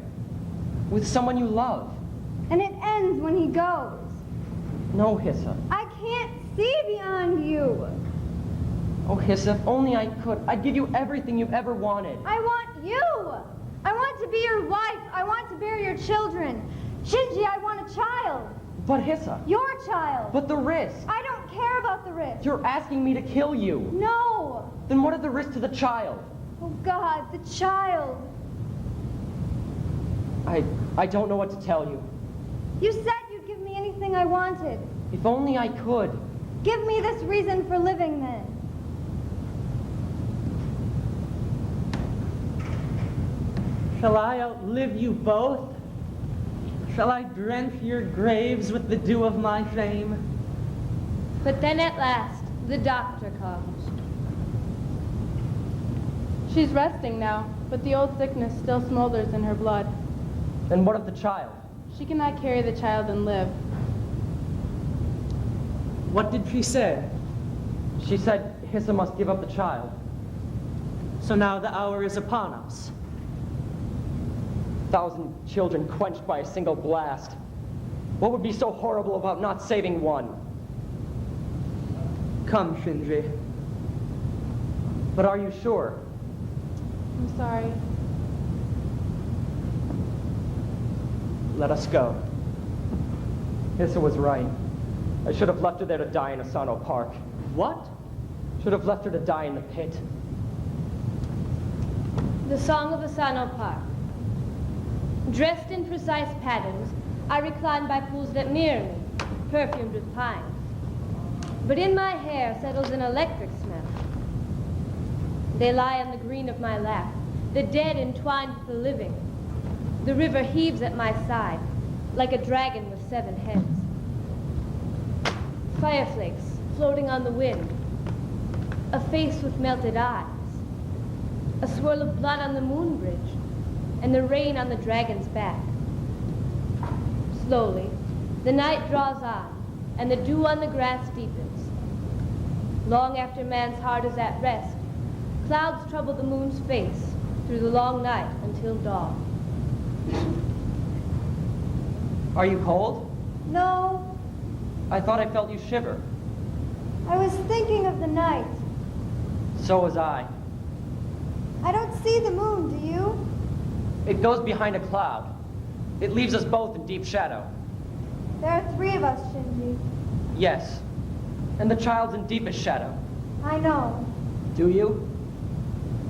Speaker 9: With someone you love.
Speaker 2: And it ends when he goes.
Speaker 9: No, Hissa.
Speaker 2: I can't see beyond you.
Speaker 9: Oh, Hissa, if only I could, I'd give you everything you've ever wanted.
Speaker 2: I want you. I want to be your wife. I want to bear your children. Shinji, I want a child.
Speaker 9: But Hissa.
Speaker 2: Your child.
Speaker 9: But the risk.
Speaker 2: I don't care about the risk.
Speaker 9: You're asking me to kill you.
Speaker 2: No.
Speaker 9: Then what are the risks to the child?
Speaker 2: Oh, God, the child.
Speaker 9: I don't know what to tell you.
Speaker 2: You said you'd give me anything I wanted.
Speaker 9: If only I could.
Speaker 2: Give me this reason for living, then.
Speaker 8: Shall I outlive you both? Shall I drench your graves with the dew of my fame?
Speaker 7: But then at last, the doctor comes.
Speaker 1: She's resting now, but the old sickness still smolders in her blood.
Speaker 9: Then what of the child?
Speaker 1: She cannot carry the child and live.
Speaker 8: What did she say?
Speaker 9: She said Hissa must give up the child.
Speaker 8: So now the hour is upon us.
Speaker 9: 1,000 children quenched by a single blast. What would be so horrible about not saving one?
Speaker 8: Come, Shinji.
Speaker 9: But are you sure?
Speaker 1: I'm sorry.
Speaker 8: Let us go.
Speaker 9: Hissa was right. I should have left her there to die in Asano Park.
Speaker 8: What?
Speaker 9: Should have left her to die in the pit.
Speaker 7: The Song of Asano Park. Dressed in precise patterns, I recline by pools that mirror me, perfumed with pine. But in my hair settles an electric smell. They lie on the green of my lap, the dead entwined with the living. The river heaves at my side, like a dragon with 7 heads. Fireflakes floating on the wind, a face with melted eyes, a swirl of blood on the moon bridge, and the rain on the dragon's back. Slowly, the night draws on, and the dew on the grass deepens. Long after man's heart is at rest, clouds trouble the moon's face through the long night until dawn.
Speaker 9: Are you cold?
Speaker 2: No,
Speaker 9: I thought I felt you shiver.
Speaker 2: I was thinking of the night.
Speaker 9: So was I.
Speaker 2: I don't see the moon, do you?
Speaker 9: It goes behind a cloud. It leaves us both in deep shadow.
Speaker 2: There are 3 of us, Shinji.
Speaker 9: Yes. And the child's in deepest shadow.
Speaker 2: I know.
Speaker 9: Do you?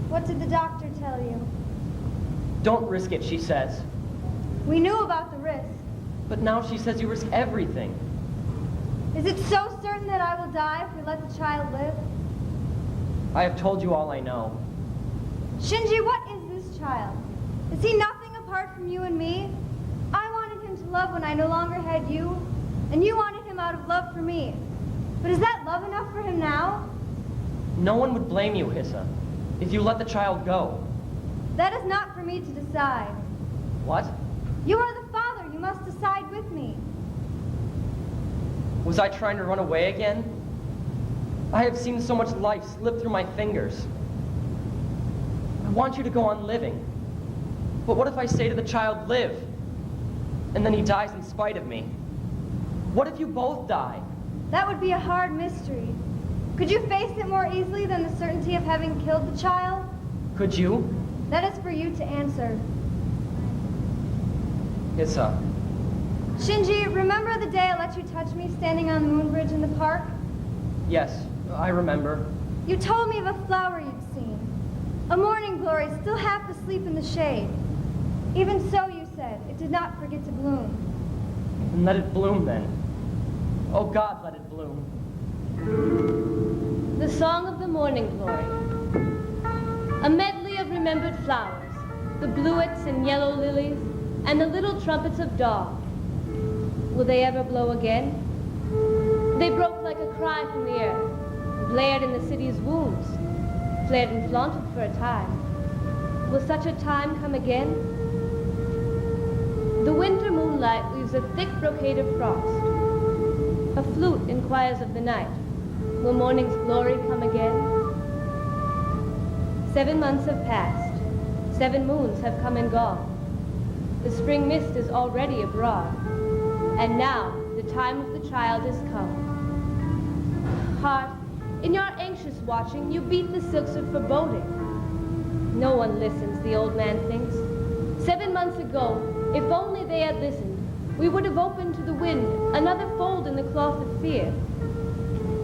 Speaker 2: What did the doctor tell you?
Speaker 9: Don't risk it, she says.
Speaker 2: We knew about the risk.
Speaker 9: But now she says you risk everything.
Speaker 2: Is it so certain that I will die if we let the child live?
Speaker 9: I have told you all I know.
Speaker 2: Shinji, what is this child? Is he nothing apart from you and me? I wanted him to love when I no longer had you, and you wanted him out of love for me. But is that love enough for him now?
Speaker 9: No one would blame you, Hissa, if you let the child go.
Speaker 2: That is not for me to decide.
Speaker 9: What?
Speaker 2: You are the father. You must decide with me.
Speaker 9: Was I trying to run away again? I have seen so much life slip through my fingers. I want you to go on living. But what if I say to the child, live, and then he dies in spite of me? What if you both die?
Speaker 2: That would be a hard mystery. Could you face it more easily than the certainty of having killed the child?
Speaker 9: Could you?
Speaker 2: That is for you to answer.
Speaker 9: Hissa.
Speaker 2: Shinji, remember the day I let you touch me standing on the moon bridge in the park?
Speaker 9: Yes, I remember.
Speaker 2: You told me of a flower you'd seen. A morning glory still half asleep in the shade. Even so, you said, it did not forget to bloom.
Speaker 9: And let it bloom then. Oh God, let it bloom.
Speaker 7: The Song of the Morning Glory. A medley of remembered flowers, the bluets and yellow lilies, and the little trumpets of dawn. Will they ever blow again? They broke like a cry from the earth, blared in the city's wombs, flared and flaunted for a time. Will such a time come again? The winter moonlight leaves a thick brocade of frost. A flute inquires of the night. Will morning's glory come again? 7 months have passed. 7 moons have come and gone. The spring mist is already abroad. And now the time of the child is come. Heart, in your anxious watching, you beat the silks of foreboding. No one listens, the old man thinks. 7 months ago, if only they had listened, we would have opened to the wind another fold in the cloth of fear.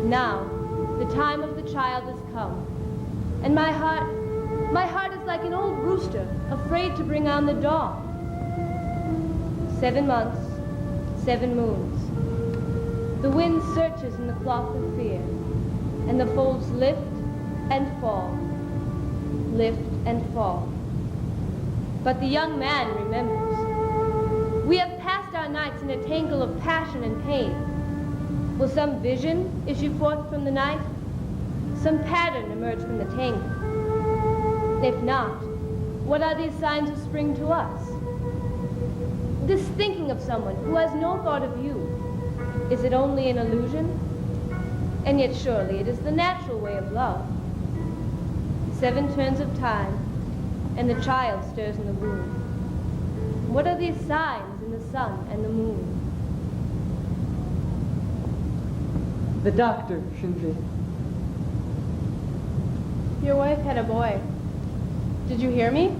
Speaker 7: Now, the time of the child has come, and my heart is like an old rooster, afraid to bring on the dawn. 7 months, 7 moons. The wind searches in the cloth of fear, and the folds lift and fall, lift and fall. But the young man remembers. We have passed our nights in a tangle of passion and pain. Will some vision issue forth from the night? Some pattern emerge from the tangle? If not, what are these signs of spring to us? This thinking of someone who has no thought of you, is it only an illusion? And yet surely it is the natural way of love. 7 turns of time, and the child stirs in the womb. What are these signs in the sun and the moon?
Speaker 8: The doctor, Shinji.
Speaker 5: Your wife had a boy. Did you hear me?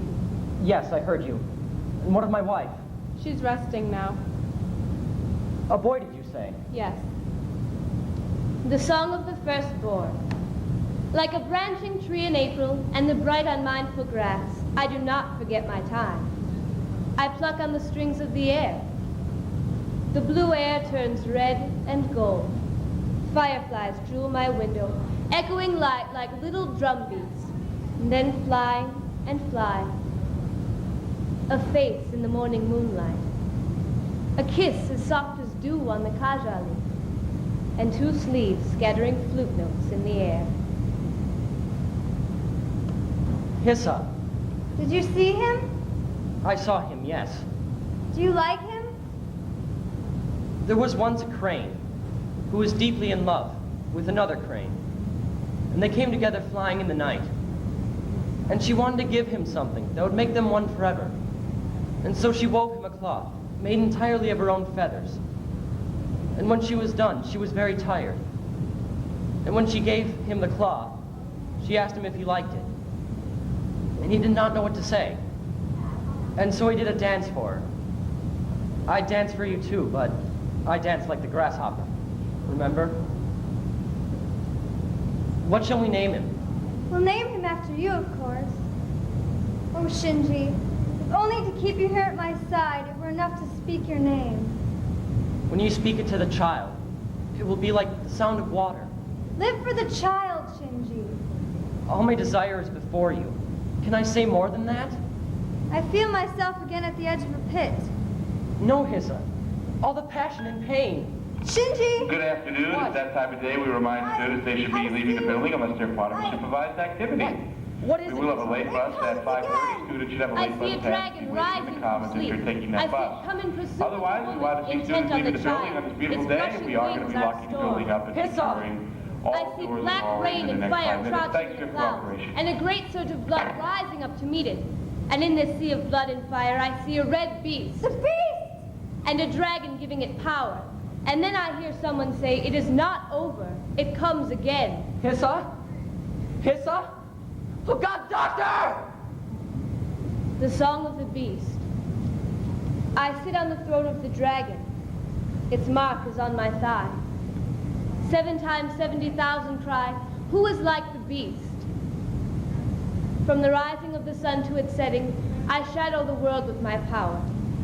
Speaker 9: Yes, I heard you. And what of my wife?
Speaker 5: She's resting now.
Speaker 9: A boy, did you say?
Speaker 5: Yes.
Speaker 7: The song of the firstborn. Like a branching tree in April and the bright unmindful grass, I do not forget my time. I pluck on the strings of the air. The blue air turns red and gold. Fireflies jewel my window, echoing light like little drum beats, and then flying and flying. A face in the morning moonlight. A kiss as soft as dew on the kaja leaf, and 2 sleeves scattering flute notes in the air.
Speaker 9: Hissa.
Speaker 2: Did you see him?
Speaker 9: I saw him, yes.
Speaker 2: Do you like him?
Speaker 9: There was once a crane who was deeply in love with another crane. And they came together flying in the night. And she wanted to give him something that would make them one forever. And so she wove him a cloth, made entirely of her own feathers. And when she was done, she was very tired. And when she gave him the cloth, she asked him if he liked it. And he did not know what to say. And so he did a dance for her. I danced for you too, but I danced like the grasshopper. Remember? What shall we name him?
Speaker 2: We'll name him after you, of course. Oh, Shinji, if only to keep you here at my side, it were enough to speak your name.
Speaker 9: When you speak it to the child, it will be like the sound of water.
Speaker 2: Live for the child, Shinji.
Speaker 9: All my desire is before you. Can I say more than that?
Speaker 2: I feel myself again at the edge of a pit.
Speaker 9: No, Hissa. All the passion and pain.
Speaker 2: Shinji!
Speaker 10: Good afternoon. At that time of day, we remind students they should be leaving the building unless they're part of a supervised activity.
Speaker 9: What is
Speaker 10: We
Speaker 9: it?
Speaker 10: will have a late bus at 5:30. Students should have a
Speaker 7: I
Speaker 10: late
Speaker 7: see
Speaker 10: bus
Speaker 7: a
Speaker 10: pass.
Speaker 7: dragon
Speaker 10: Be waiting in
Speaker 7: rising
Speaker 10: the
Speaker 7: from
Speaker 10: commons if
Speaker 7: sleep.
Speaker 10: you're taking
Speaker 7: I
Speaker 10: that
Speaker 7: see
Speaker 10: bus.
Speaker 7: it come in pursuit
Speaker 10: Otherwise,
Speaker 7: of
Speaker 10: we
Speaker 7: the
Speaker 10: want to
Speaker 7: woman
Speaker 10: see
Speaker 7: intent
Speaker 10: students
Speaker 7: on
Speaker 10: leaving
Speaker 7: the
Speaker 10: the building
Speaker 7: child.
Speaker 10: on this beautiful
Speaker 7: Its
Speaker 10: day.
Speaker 7: rushing
Speaker 10: We are going to
Speaker 7: wings
Speaker 10: be locking the building up and
Speaker 9: Piss off.
Speaker 10: securing
Speaker 7: I
Speaker 10: all
Speaker 7: see
Speaker 10: doors and
Speaker 7: black
Speaker 10: hallways
Speaker 7: rain
Speaker 10: in the
Speaker 7: and
Speaker 10: next
Speaker 7: fire
Speaker 10: 5 minutes.
Speaker 7: crouching
Speaker 10: Thanks
Speaker 7: in
Speaker 10: for
Speaker 7: the
Speaker 10: your
Speaker 7: clouds,
Speaker 10: cooperation.
Speaker 7: and a great surge of blood rising up to meet it. And in this sea of blood and fire, I see a red beast.
Speaker 2: The beast!
Speaker 7: And a dragon giving it power. And then I hear someone say, it is not over, it comes again.
Speaker 9: Hissa? Hissa? Oh God, doctor!
Speaker 7: The song of the beast. I sit on the throat of the dragon. Its mark is on my thigh. 7 times 70,000 cry, who is like the beast? From the rising of the sun to its setting, I shadow the world with my power.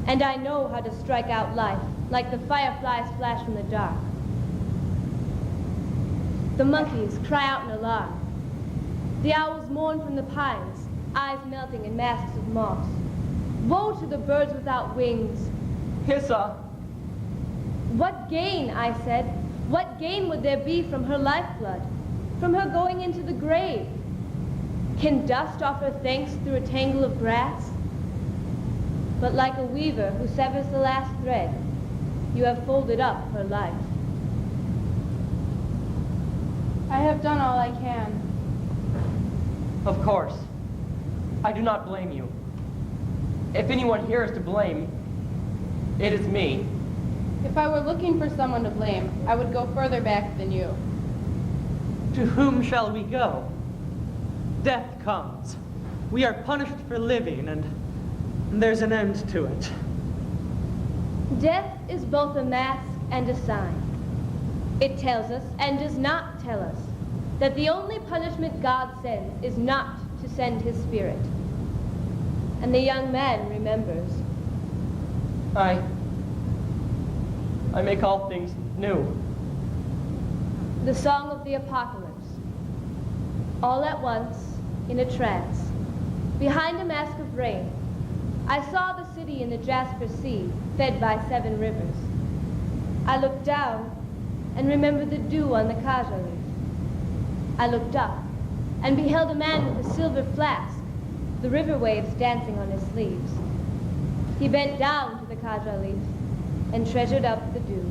Speaker 7: And I know how to strike out life, like the fireflies flash from the dark. The monkeys cry out in alarm. The owls mourn from the pines, eyes melting in masks of moss. Woe to the birds without wings.
Speaker 9: Hissa!
Speaker 7: What gain, I said, what gain would there be from her lifeblood, from her going into the grave? Can dust offer thanks through a tangle of grass? But like a weaver who severs the last thread, you have folded up her life.
Speaker 5: I have done all I can.
Speaker 9: Of course. I do not blame you. If anyone here is to blame, it is me.
Speaker 5: If I were looking for someone to blame, I would go further back than you.
Speaker 8: To whom shall we go? Death comes. We are punished for living, and there's an end to it.
Speaker 7: Death is both a mask and a sign. It tells us, and does not tell us, that the only punishment God sends is not to send his spirit. And the young man remembers.
Speaker 9: I make all things new.
Speaker 7: The song of the apocalypse. All at once, in a trance, behind a mask of rain, I saw the city in the Jasper Sea, fed by 7 rivers. I looked down and remembered the dew on the kaja leaf. I looked up and beheld a man with a silver flask, the river waves dancing on his sleeves. He bent down to the kaja leaf and treasured up the dew.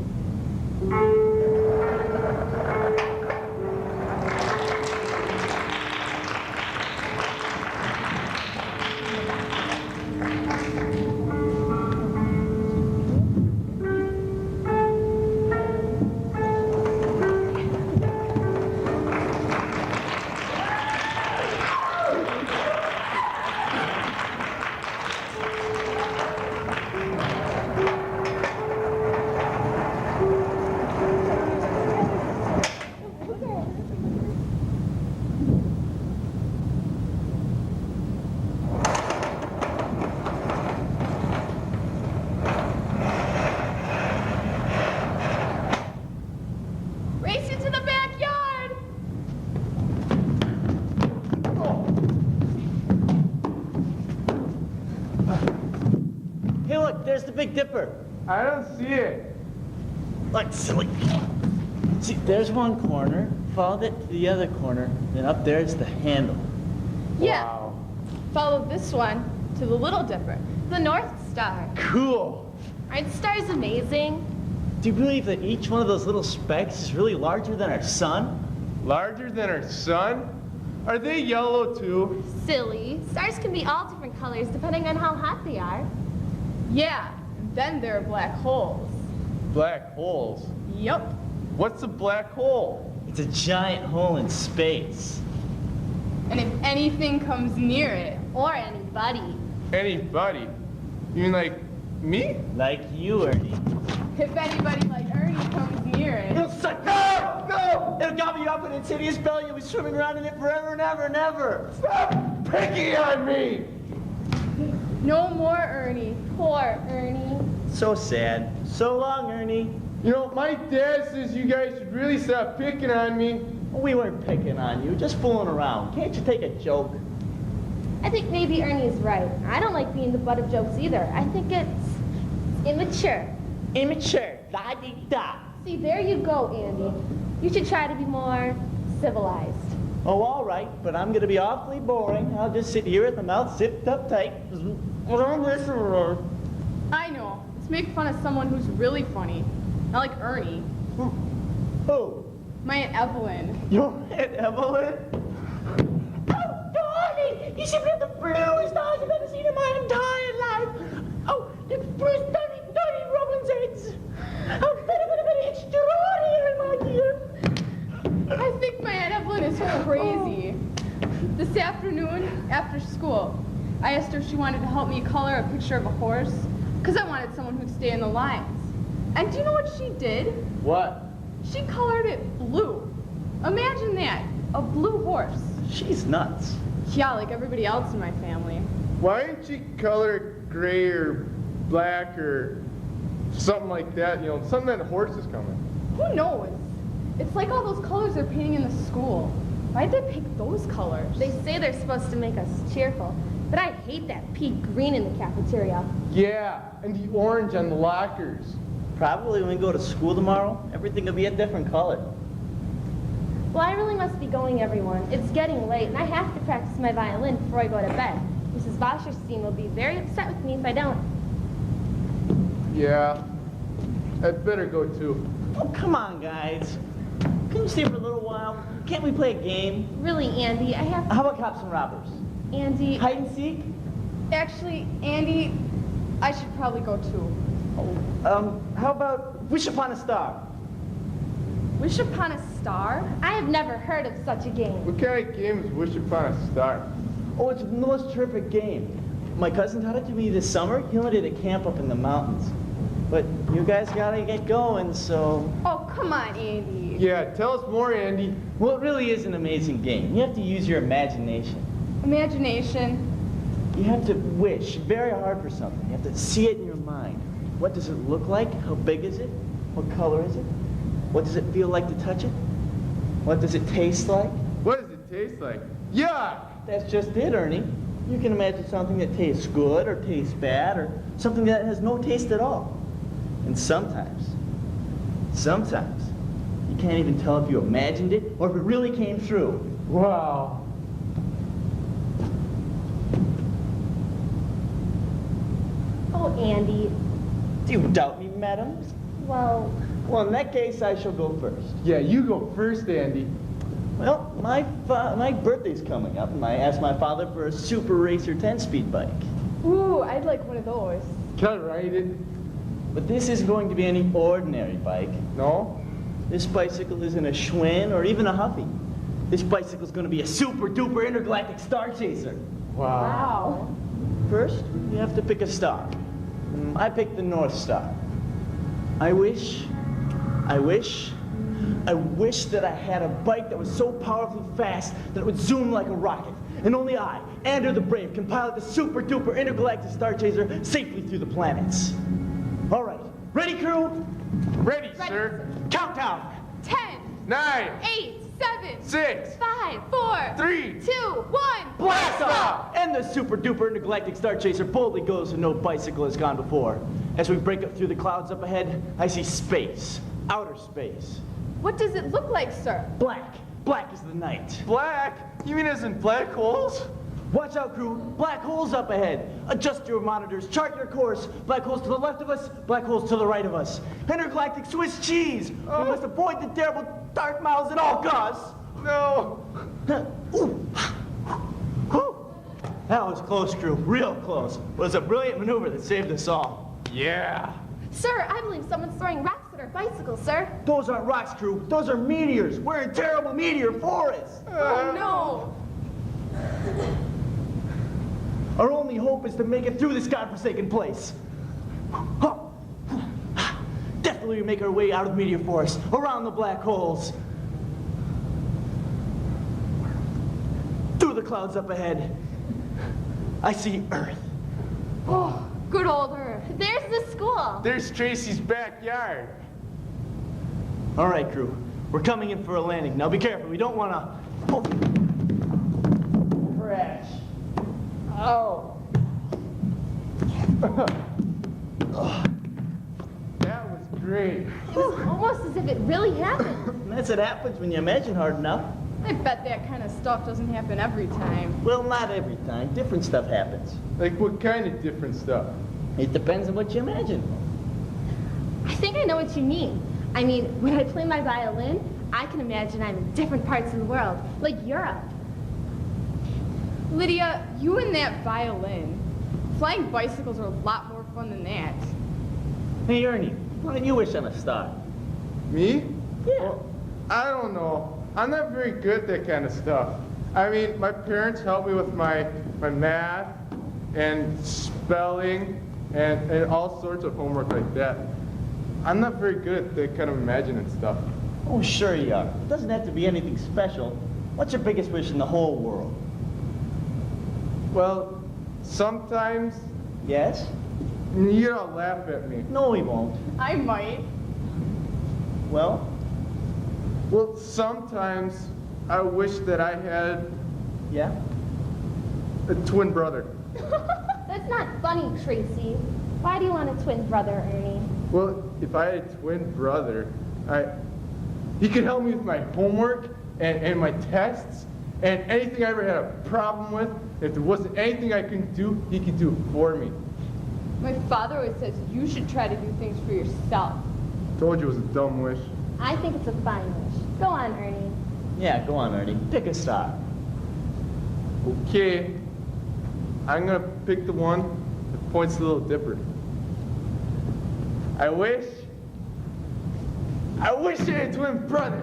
Speaker 11: There's the Big Dipper.
Speaker 3: I don't see it.
Speaker 11: Like silly. See, there's one corner. Follow it to the other corner. Then up there's the handle.
Speaker 5: Yeah.
Speaker 3: Wow.
Speaker 5: Follow this one to the Little Dipper, the North Star.
Speaker 11: Cool.
Speaker 5: Aren't stars amazing?
Speaker 11: Do you believe that each one of those little specks is really larger than our sun?
Speaker 12: Larger than our sun? Are they yellow too?
Speaker 5: Silly. Stars can be all different colors depending on how hot they are. Yeah, then there are black holes.
Speaker 12: Black holes?
Speaker 5: Yup.
Speaker 12: What's a black hole?
Speaker 11: It's a giant hole in space.
Speaker 5: And if anything comes near it, or anybody,
Speaker 12: Anybody? You mean like me?
Speaker 11: Like you, Ernie.
Speaker 5: if anybody like Ernie comes near it,
Speaker 11: It'll suck. No! No! It'll gobble you up in its hideous belly. You'll be swimming around in it forever and ever and ever.
Speaker 12: Stop picking on me!
Speaker 5: no more Ernie. Poor Ernie.
Speaker 11: So sad. So long, Ernie.
Speaker 12: You know, my dad says you guys should really stop picking on me.
Speaker 11: We weren't picking on you, just fooling around. Can't you take a joke?
Speaker 7: I think maybe Ernie is right. I don't like being the butt of jokes either. I think it's immature.
Speaker 11: Immature. Da-dee-da.
Speaker 7: See, there you go, Andy. You should try to be more civilized.
Speaker 11: Oh, all right, but I'm gonna be awfully boring. I'll just sit here with my mouth zipped up tight.
Speaker 5: I know. Let's make fun of someone who's really funny. Not like Ernie.
Speaker 11: Who?
Speaker 5: My Aunt Evelyn.
Speaker 11: Your Aunt Evelyn? Oh, darling! You should be the bluest eyes I've ever seen in my entire life. Oh, the first dirty Robin's eggs. Oh, very extraordinary, my dear.
Speaker 5: I think my Aunt Evelyn is crazy. This afternoon, after school, I asked her if she wanted to help me color a picture of a horse, because I wanted someone who'd stay in the lines. And do you know what she did?
Speaker 11: What?
Speaker 5: She colored it blue. Imagine that, a blue horse.
Speaker 11: She's nuts.
Speaker 5: Yeah, like everybody else in my family.
Speaker 12: Why didn't you color it gray or black or something like that? You know, something that a horse is coming.
Speaker 5: Who knows? It's like all those colors they're painting in the school. Why'd they pick those colors?
Speaker 7: They say they're supposed to make us cheerful, but I hate that pea green in the cafeteria.
Speaker 12: Yeah, and the orange on the lockers.
Speaker 11: Probably when we go to school tomorrow, everything will be a different color.
Speaker 7: Well, I really must be going, everyone. It's getting late, and I have to practice my violin before I go to bed. Mrs. Wasserstein will be very upset with me if I don't.
Speaker 12: Yeah, I'd better go too.
Speaker 11: Oh, come on, guys. Can you stay for a little while? Can't we play a game?
Speaker 7: Really, Andy, I have to...
Speaker 11: How about cops and robbers?
Speaker 7: Andy...
Speaker 11: Hide and seek?
Speaker 5: Actually, Andy, I should probably go too.
Speaker 11: How about Wish Upon a Star?
Speaker 5: Wish upon a star?
Speaker 7: I have never heard of such a game.
Speaker 12: What kind of game is Wish Upon a Star?
Speaker 11: Oh, it's the most terrific game. My cousin taught it to me this summer. He only did a camp up in the mountains. But you guys gotta get going, so...
Speaker 1: Oh, come on, Andy.
Speaker 12: Yeah, tell us more, Andy.
Speaker 11: Well, it really is an amazing game. You have to use your imagination.
Speaker 1: Imagination.
Speaker 11: You have to wish very hard for something. You have to see it in your mind. What does it look like? How big is it? What color is it? What does it feel like to touch it? What does it taste like?
Speaker 12: What does it taste like? Yuck!
Speaker 11: That's just it, Ernie. You can imagine something that tastes good or tastes bad or something that has no taste at all. And sometimes, you can't even tell if you imagined it or if it really came true.
Speaker 12: Wow.
Speaker 7: Oh, Andy.
Speaker 11: Do you doubt me, madam?
Speaker 7: Well,
Speaker 11: Well, in that case, I shall go first.
Speaker 12: Yeah, you go first, Andy.
Speaker 11: Well, my birthday's coming up, and I asked my father for a Super Racer 10-speed bike.
Speaker 1: Ooh, I'd like one of those.
Speaker 12: Can I ride it?
Speaker 11: But this isn't going to be any ordinary bike.
Speaker 12: No?
Speaker 11: This bicycle isn't a Schwinn or even a Huffy. This bicycle's going to be a super-duper intergalactic star chaser.
Speaker 1: Wow.
Speaker 11: First, you have to pick a star. I picked the North Star. I wish that I had a bike that was so powerfully fast that it would zoom like a rocket. And only I, Andrew the Brave, can pilot the super-duper intergalactic star chaser safely through the planets. All right, ready, crew?
Speaker 12: Ready, sir.
Speaker 11: Countdown.
Speaker 1: 10,
Speaker 12: 9,
Speaker 1: 8, 7,
Speaker 12: 6,
Speaker 1: 5, 4,
Speaker 12: 3,
Speaker 1: 2, 1.
Speaker 11: Blast off! And the super-duper intergalactic star chaser boldly goes where no bicycle has gone before. As we break up through the clouds up ahead, I see space, outer space.
Speaker 1: What does it look like, sir?
Speaker 11: Black. Black is the night.
Speaker 12: Black? You mean as in black holes?
Speaker 11: Watch out, crew. Black holes up ahead. Adjust your monitors. Chart your course. Black holes to the left of us. Black holes to the right of us. Intergalactic Swiss cheese. We must avoid the terrible dark miles at all costs.
Speaker 12: No.
Speaker 11: Ooh. Whew. That was close, crew. Real close. It was a brilliant maneuver that saved us all.
Speaker 12: Yeah.
Speaker 1: Sir, I believe someone's throwing rocks at our bicycle, sir.
Speaker 11: Those aren't rocks, crew. Those are meteors. We're in terrible meteor forests.
Speaker 1: Oh, no.
Speaker 11: Our only hope is to make it through this godforsaken place. Definitely make our way out of the meteor forest, around the black holes. Through the clouds up ahead, I see Earth.
Speaker 1: Oh, good old Earth. There's the school.
Speaker 12: There's Tracy's backyard.
Speaker 11: All right, crew. We're coming in for a landing. Now be careful. We don't want to... Oh. Crash.
Speaker 12: Oh. That was great.
Speaker 1: It was almost as if it really happened.
Speaker 11: That's what happens when you imagine hard enough.
Speaker 1: I bet that kind of stuff doesn't happen every time.
Speaker 11: Well, not every time. Different stuff happens.
Speaker 12: Like what kind of different stuff?
Speaker 11: It depends on what you imagine.
Speaker 1: I think I know what you mean. I mean, when I play my violin, I can imagine I'm in different parts of the world, like Europe. Lydia, you and that violin. Flying bicycles are a lot more fun than that.
Speaker 11: Hey, Ernie, why don't you wish on a star?
Speaker 12: Me?
Speaker 11: Yeah.
Speaker 12: Well, I don't know. I'm not very good at that kind of stuff. I mean, my parents helped me with my math and spelling and all sorts of homework like that. I'm not very good at that kind of imagining stuff.
Speaker 11: Oh, sure you are. It doesn't have to be anything special. What's your biggest wish in the whole world?
Speaker 12: Well, sometimes
Speaker 11: Yes?
Speaker 12: you don't laugh at me.
Speaker 11: No, he won't.
Speaker 1: I might.
Speaker 11: Well?
Speaker 12: Well, sometimes I wish that I had
Speaker 11: Yeah?
Speaker 12: a twin brother.
Speaker 7: that's not funny, Tracy. Why do you want a twin brother, Ernie?
Speaker 12: Well, if I had a twin brother, he could help me with my homework and my tests and anything I ever had a problem with. If there wasn't anything I couldn't do, he could do it for me.
Speaker 1: My father always says you should try to do things for yourself.
Speaker 12: Told you it was a dumb wish.
Speaker 7: I think it's a fine wish. Go on, Ernie.
Speaker 11: Yeah, go on, Ernie. Pick a star.
Speaker 12: Okay, I'm gonna pick the one that points a little dipper. I wish I had a twin brother.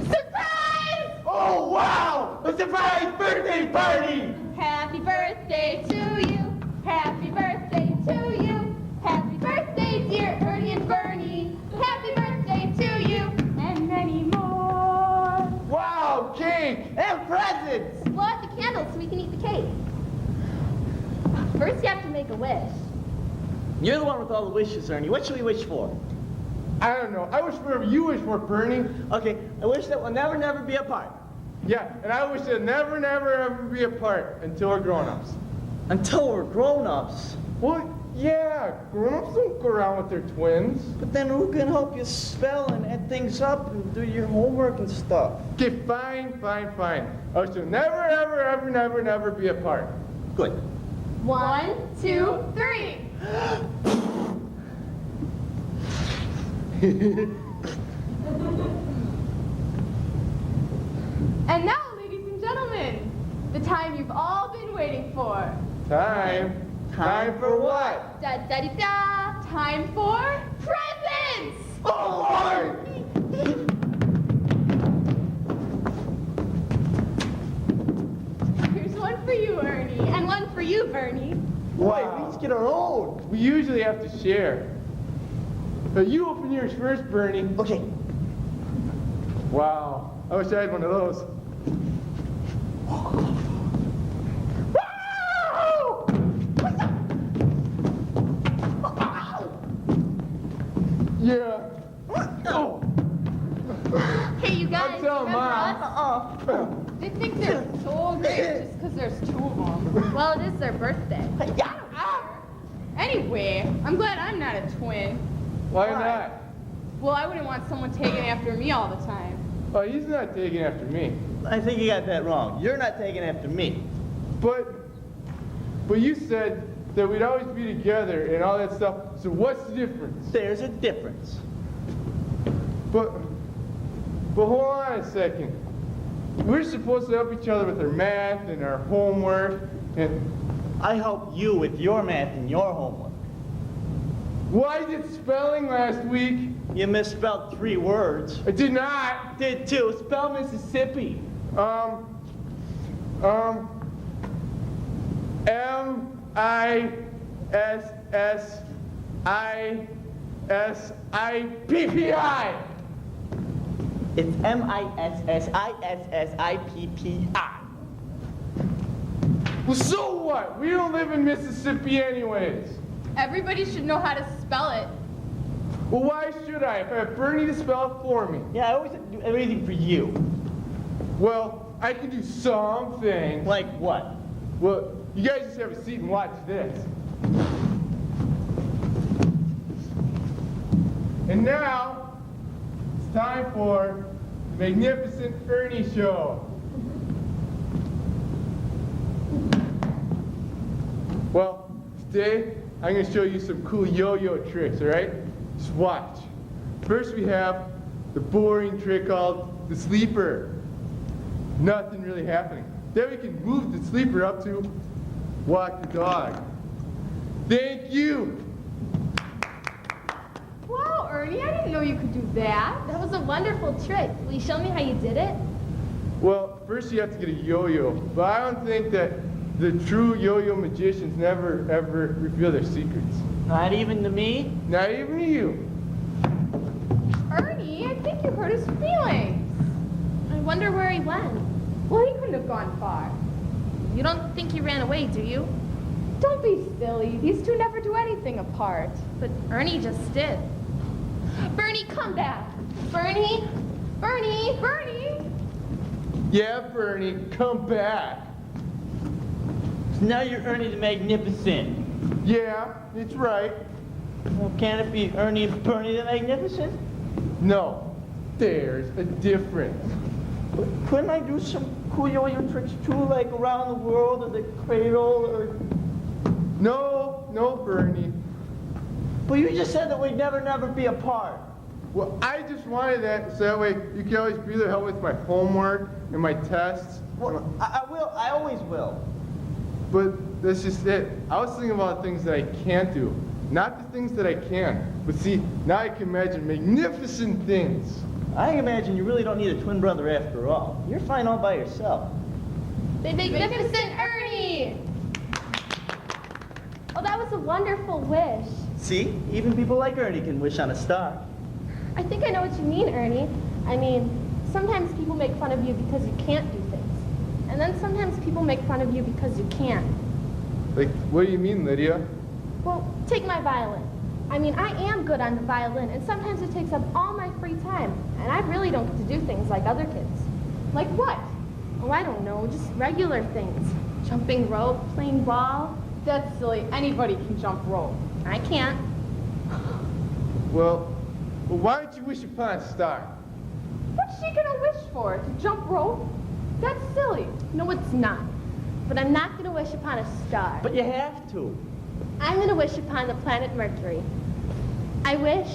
Speaker 1: Surprise!
Speaker 12: Oh wow! Is
Speaker 11: surprise birthday party!
Speaker 5: Happy birthday to you. Happy birthday to you. Happy birthday, dear Ernie and Bernie. Happy birthday to you. And many more.
Speaker 12: Wow, cake!
Speaker 11: And presents!
Speaker 5: Blow out the candles so we can eat the cake. First, you have to make a wish.
Speaker 11: You're the one with all the wishes, Ernie. What should we wish for?
Speaker 12: I don't know. I wish for whatever you wish for, Bernie.
Speaker 11: Okay, I wish that we'll never, never be apart.
Speaker 12: Yeah, and I wish that never, never, ever be apart until we're grown-ups.
Speaker 11: Until we're grown-ups.
Speaker 12: Well, yeah, grown-ups don't go around with their twins.
Speaker 11: But then who can help you spell and add things up and do your homework and stuff?
Speaker 12: Okay, fine. I wish to never, ever, ever, never, never be apart.
Speaker 11: Good.
Speaker 5: 1, 2, 3. And now, ladies and gentlemen, the time you've all been waiting for.
Speaker 12: Time for what?
Speaker 5: Da da da da. Time for presents.
Speaker 12: Oh,
Speaker 5: Here's one for you, Ernie, and one for you, Bernie.
Speaker 11: Boy, we each get our own.
Speaker 12: we usually have to share. But you open yours first, Bernie.
Speaker 11: Okay.
Speaker 12: Wow, I wish I had one of those. Yeah. Oh.
Speaker 5: Hey, you guys,
Speaker 12: I'm telling
Speaker 5: remember us?
Speaker 12: Mom.
Speaker 5: They think they're so great just because there's 2 of them. Well, it is their birthday. Anyway, I'm glad I'm not a twin.
Speaker 12: Why not?
Speaker 5: Well, I wouldn't want someone taking after me all the time.
Speaker 12: Oh, he's not taking after me.
Speaker 11: I think you got that wrong. You're not taking after me.
Speaker 12: But you said that we'd always be together and all that stuff. So what's the difference?
Speaker 11: There's a difference.
Speaker 12: But hold on a second. We're supposed to help each other with our math and our homework and
Speaker 11: I help you with your math and your homework.
Speaker 12: why did spelling last week?
Speaker 11: You misspelled 3 words.
Speaker 12: I did not.
Speaker 11: Did too. Spell Mississippi.
Speaker 12: M-I-S-S-I-S-I-P-P-I.
Speaker 11: It's M-I-S-S-I-S-S-I-P-P-I.
Speaker 12: Well, so what? We don't live in Mississippi anyways.
Speaker 5: Everybody should know how to spell it.
Speaker 12: Well, why should I if I have Bernie to spell it for me?
Speaker 11: Yeah, I always do everything for you.
Speaker 12: Well, I can do some things.
Speaker 11: Like what?
Speaker 12: Well, you guys just have a seat and watch this. And now, it's time for the Magnificent Ernie Show. Well, today, I'm going to show you some cool yo-yo tricks, all right? Just watch. First, we have the boring trick called the sleeper. Nothing really happening. Then we can move the sleeper up to walk the dog. Thank you.
Speaker 5: Wow, Ernie, I didn't know you could do that. That was a wonderful trick. Will you show me how you did it?
Speaker 12: Well, first you have to get a yo-yo, but I don't think that the true yo-yo magicians never, ever reveal their secrets.
Speaker 11: Not even to me?
Speaker 12: Not even to you.
Speaker 5: Ernie, I think you hurt his feelings. I wonder where he went. Well, he couldn't have gone far. You don't think he ran away, do you? Don't be silly. These two never do anything apart. But Ernie just did. Bernie, come back. Bernie! Bernie! Bernie!
Speaker 12: Yeah, Bernie, come back.
Speaker 11: So now you're Ernie the Magnificent.
Speaker 12: Yeah, it's right.
Speaker 11: Well, can it be Ernie and Bernie the Magnificent?
Speaker 12: No, there's a difference.
Speaker 11: But couldn't I do some cool yo-yo tricks too, like around the world or the cradle or...
Speaker 12: No, Bernie.
Speaker 11: But you just said that we'd never, never be apart.
Speaker 12: Well, I just wanted that so that way you can always be there to help with my homework and my tests.
Speaker 11: Well, I will. I always will.
Speaker 12: But that's just it. I was thinking about things that I can't do, not the things that I can. But see, now I can imagine magnificent things.
Speaker 11: I imagine you really don't need a twin brother after all. You're fine all by yourself.
Speaker 1: The Magnificent Ernie! Oh, that was a wonderful wish.
Speaker 11: See? Even people like Ernie can wish on a star.
Speaker 1: I think I know what you mean, Ernie. I mean, sometimes people make fun of you because you can't do things. And then sometimes people make fun of you because you can.
Speaker 12: Like, what do you mean, Lydia?
Speaker 1: Well, take my violin. I mean, I am good on the violin, and sometimes it takes up all my free time. And I really don't get to do things like other kids. Like what? Oh, I don't know, just regular things. Jumping rope, playing ball.
Speaker 5: That's silly. Anybody can jump rope.
Speaker 1: I can't.
Speaker 12: Well, why don't you wish upon a star?
Speaker 5: What's she gonna wish for? To jump rope? That's silly.
Speaker 1: No, it's not. But I'm not going to wish upon a star.
Speaker 11: But you have to.
Speaker 1: I'm going to wish upon the planet Mercury. I wish.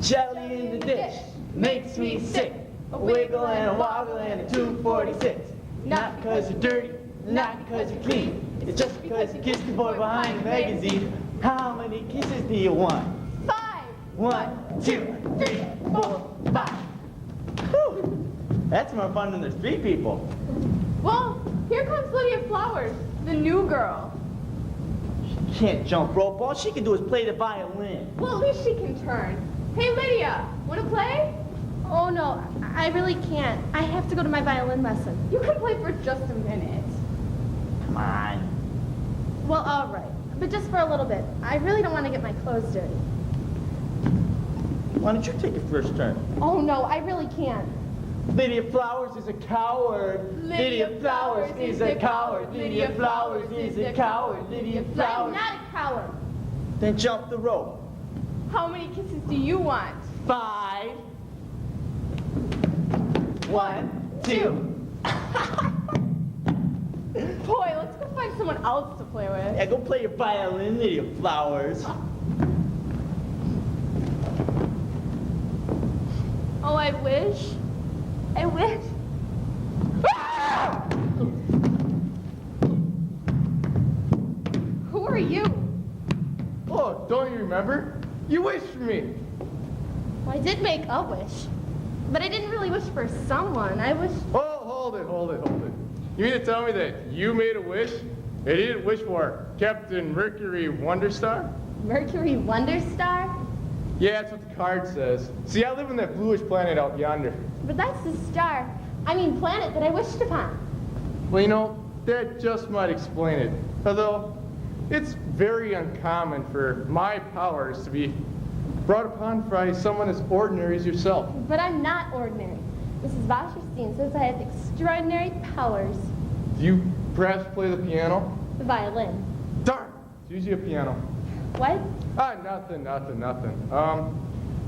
Speaker 11: Jelly in the dish makes me sick. A wiggle and a woggle and a 246. Not because you're dirty, not because you're clean. It's just because you kissed the boy behind the magazine. How many kisses do you want?
Speaker 5: 5.
Speaker 11: 1, 2, 3, 4, 5. Whew. That's more fun than the street people.
Speaker 5: Well, here comes Lydia Flowers, the new girl.
Speaker 11: She can't jump rope. All she can do is play the violin.
Speaker 5: Well, at least she can turn. Hey, Lydia, wanna play?
Speaker 1: Oh, no, I really can't. I have to go to my violin lesson.
Speaker 5: You can play for just a minute.
Speaker 11: Come on.
Speaker 1: Well, all right. But just for a little bit. I really don't want to get my clothes dirty.
Speaker 11: Why don't you take a first turn?
Speaker 1: Oh, no, I really can't.
Speaker 11: Lydia Flowers is a coward. Lydia Flowers is a coward. Lydia Flowers is a coward. Lydia
Speaker 1: I'm
Speaker 11: Flowers.
Speaker 1: not a coward.
Speaker 11: Then jump the rope.
Speaker 5: How many kisses do you want?
Speaker 11: 5. 1, 2.
Speaker 5: Boy, let's go find someone else to play with.
Speaker 11: Yeah, go play your violin, Lydia Flowers.
Speaker 1: Oh, I wish.
Speaker 5: Who are you?
Speaker 12: Oh, don't you remember? You wished for me.
Speaker 1: Well, I did make a wish. But I didn't really wish for someone. I wished...
Speaker 12: Oh, hold it. You mean to tell me that you made a wish? And you didn't wish for Captain Mercury Wonderstar?
Speaker 1: Mercury Wonderstar?
Speaker 12: Yeah, that's what the card says. See, I live on that bluish planet out yonder.
Speaker 1: But that's the star. I mean, planet that I wished upon.
Speaker 12: Well, you know, that just might explain it. Although, it's very uncommon for my powers to be brought upon by someone as ordinary as yourself.
Speaker 1: But I'm not ordinary. Mrs. Wasserstein says I have extraordinary powers.
Speaker 12: Do you perhaps play the piano?
Speaker 1: The violin.
Speaker 12: Darn! It's usually a piano.
Speaker 1: What?
Speaker 12: Ah, nothing.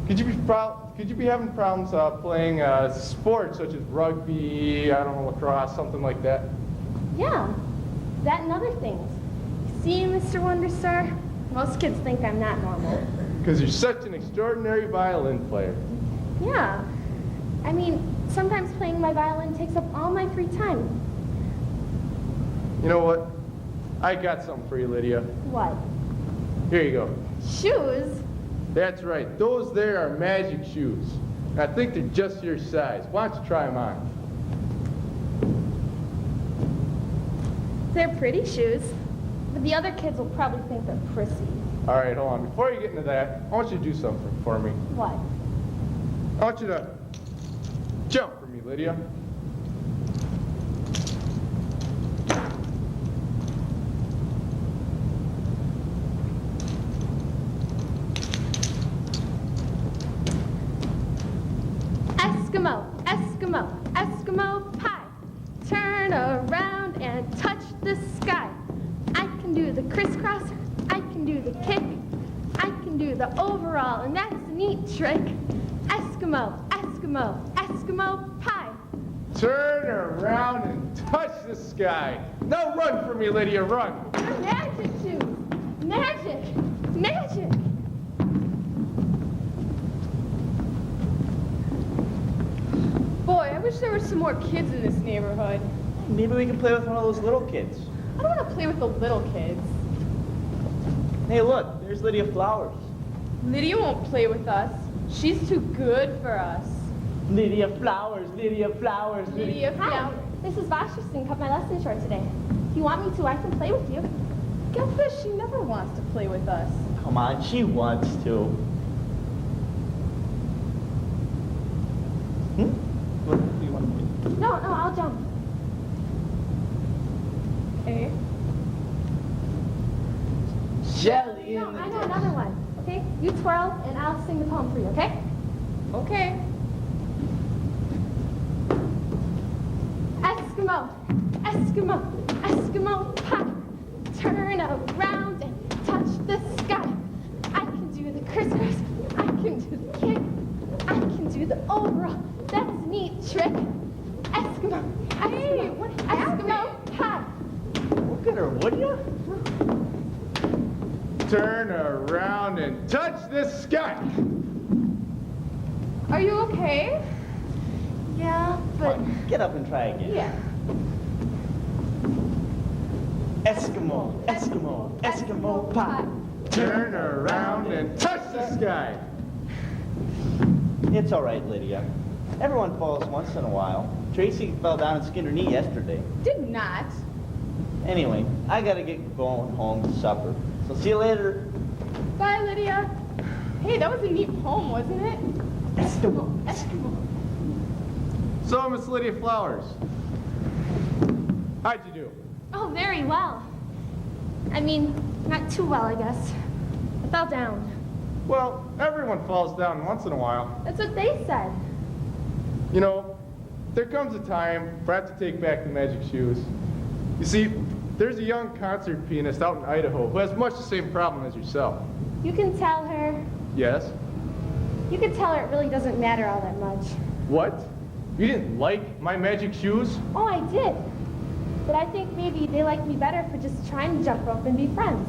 Speaker 12: Could you be having problems playing sports such as rugby, I don't know, lacrosse, something like that?
Speaker 1: Yeah. That and other things. See, Mr. Wonderstar? Most kids think I'm not normal.
Speaker 12: Because you're such an extraordinary violin player.
Speaker 1: Yeah. I mean, sometimes playing my violin takes up all my free time.
Speaker 12: You know what? I got something for you, Lydia.
Speaker 1: What?
Speaker 12: Here you go.
Speaker 1: Shoes?
Speaker 12: That's right. Those there are magic shoes. I think they're just your size. Why don't you try them on?
Speaker 1: They're pretty shoes. But the other kids will probably think they're prissy.
Speaker 12: All right, hold on. Before you get into that, I want you to do something for me.
Speaker 1: What?
Speaker 12: I want you to jump for me, Lydia.
Speaker 1: Eskimo pie. Turn around and touch the sky. I can do the crisscross, I can do the kick, I can do the overall, and that's a neat trick. Eskimo pie.
Speaker 12: Turn around and touch the sky. Now run for me, Lydia, run.
Speaker 1: They're magic shoes. Magic.
Speaker 5: Boy, I wish there were some more kids in this neighborhood.
Speaker 11: Maybe we can play with one of those little kids.
Speaker 5: I don't want to play with the little kids.
Speaker 11: Hey, look, there's Lydia Flowers.
Speaker 1: Lydia won't play with us. She's too good for us.
Speaker 11: Lydia Flowers, Lydia Flowers,
Speaker 1: Lydia
Speaker 5: Hi,
Speaker 1: Flowers.
Speaker 5: Mrs. Washington cut my lesson short today. If you want me to, I can play with you.
Speaker 1: Get this, she never wants to play with us.
Speaker 11: Come on, she wants to. What do you want to do?
Speaker 5: No, I'll jump.
Speaker 1: Eh?
Speaker 11: Jelly
Speaker 5: No,
Speaker 11: in
Speaker 5: I
Speaker 11: the
Speaker 5: know another one. Okay? You twirl, and I'll sing the poem for you, okay?
Speaker 1: Okay.
Speaker 5: Eskimo, Eskimo, Eskimo pop. Turn around and touch the sky. I can do the crisscross. I can do the kick. I can do the overall. That's a neat trick. Eskimo, Eskimo, Eskimo pop.
Speaker 11: Look at her, would you?
Speaker 12: Turn around and touch the sky.
Speaker 1: Are you okay?
Speaker 5: Yeah, but
Speaker 11: Come on, get up and try again.
Speaker 1: Yeah.
Speaker 11: Eskimo, Eskimo, Eskimo pop.
Speaker 12: Turn around and touch the sky.
Speaker 11: It's all right, Lydia. Everyone falls once in a while. Tracy fell down and skinned her knee yesterday.
Speaker 1: Did not.
Speaker 11: Anyway, I gotta get going home to supper. So see you later.
Speaker 1: Bye, Lydia. Hey, that was a neat poem, wasn't it?
Speaker 11: Eskimo, Eskimo.
Speaker 12: So, Miss Lydia Flowers, how'd you do?
Speaker 5: oh, very well. I mean, not too well, I guess. I fell down.
Speaker 12: Well, everyone falls down once in a while.
Speaker 5: That's what they said.
Speaker 12: You know, there comes a time for I have to take back the magic shoes. You see, there's a young concert pianist out in Idaho who has much the same problem as yourself.
Speaker 5: You can tell her.
Speaker 12: Yes?
Speaker 5: You can tell her it really doesn't matter all that much.
Speaker 12: What? You didn't like my magic shoes?
Speaker 5: Oh, I did. But I think maybe they like me better for just trying to jump rope and be friends.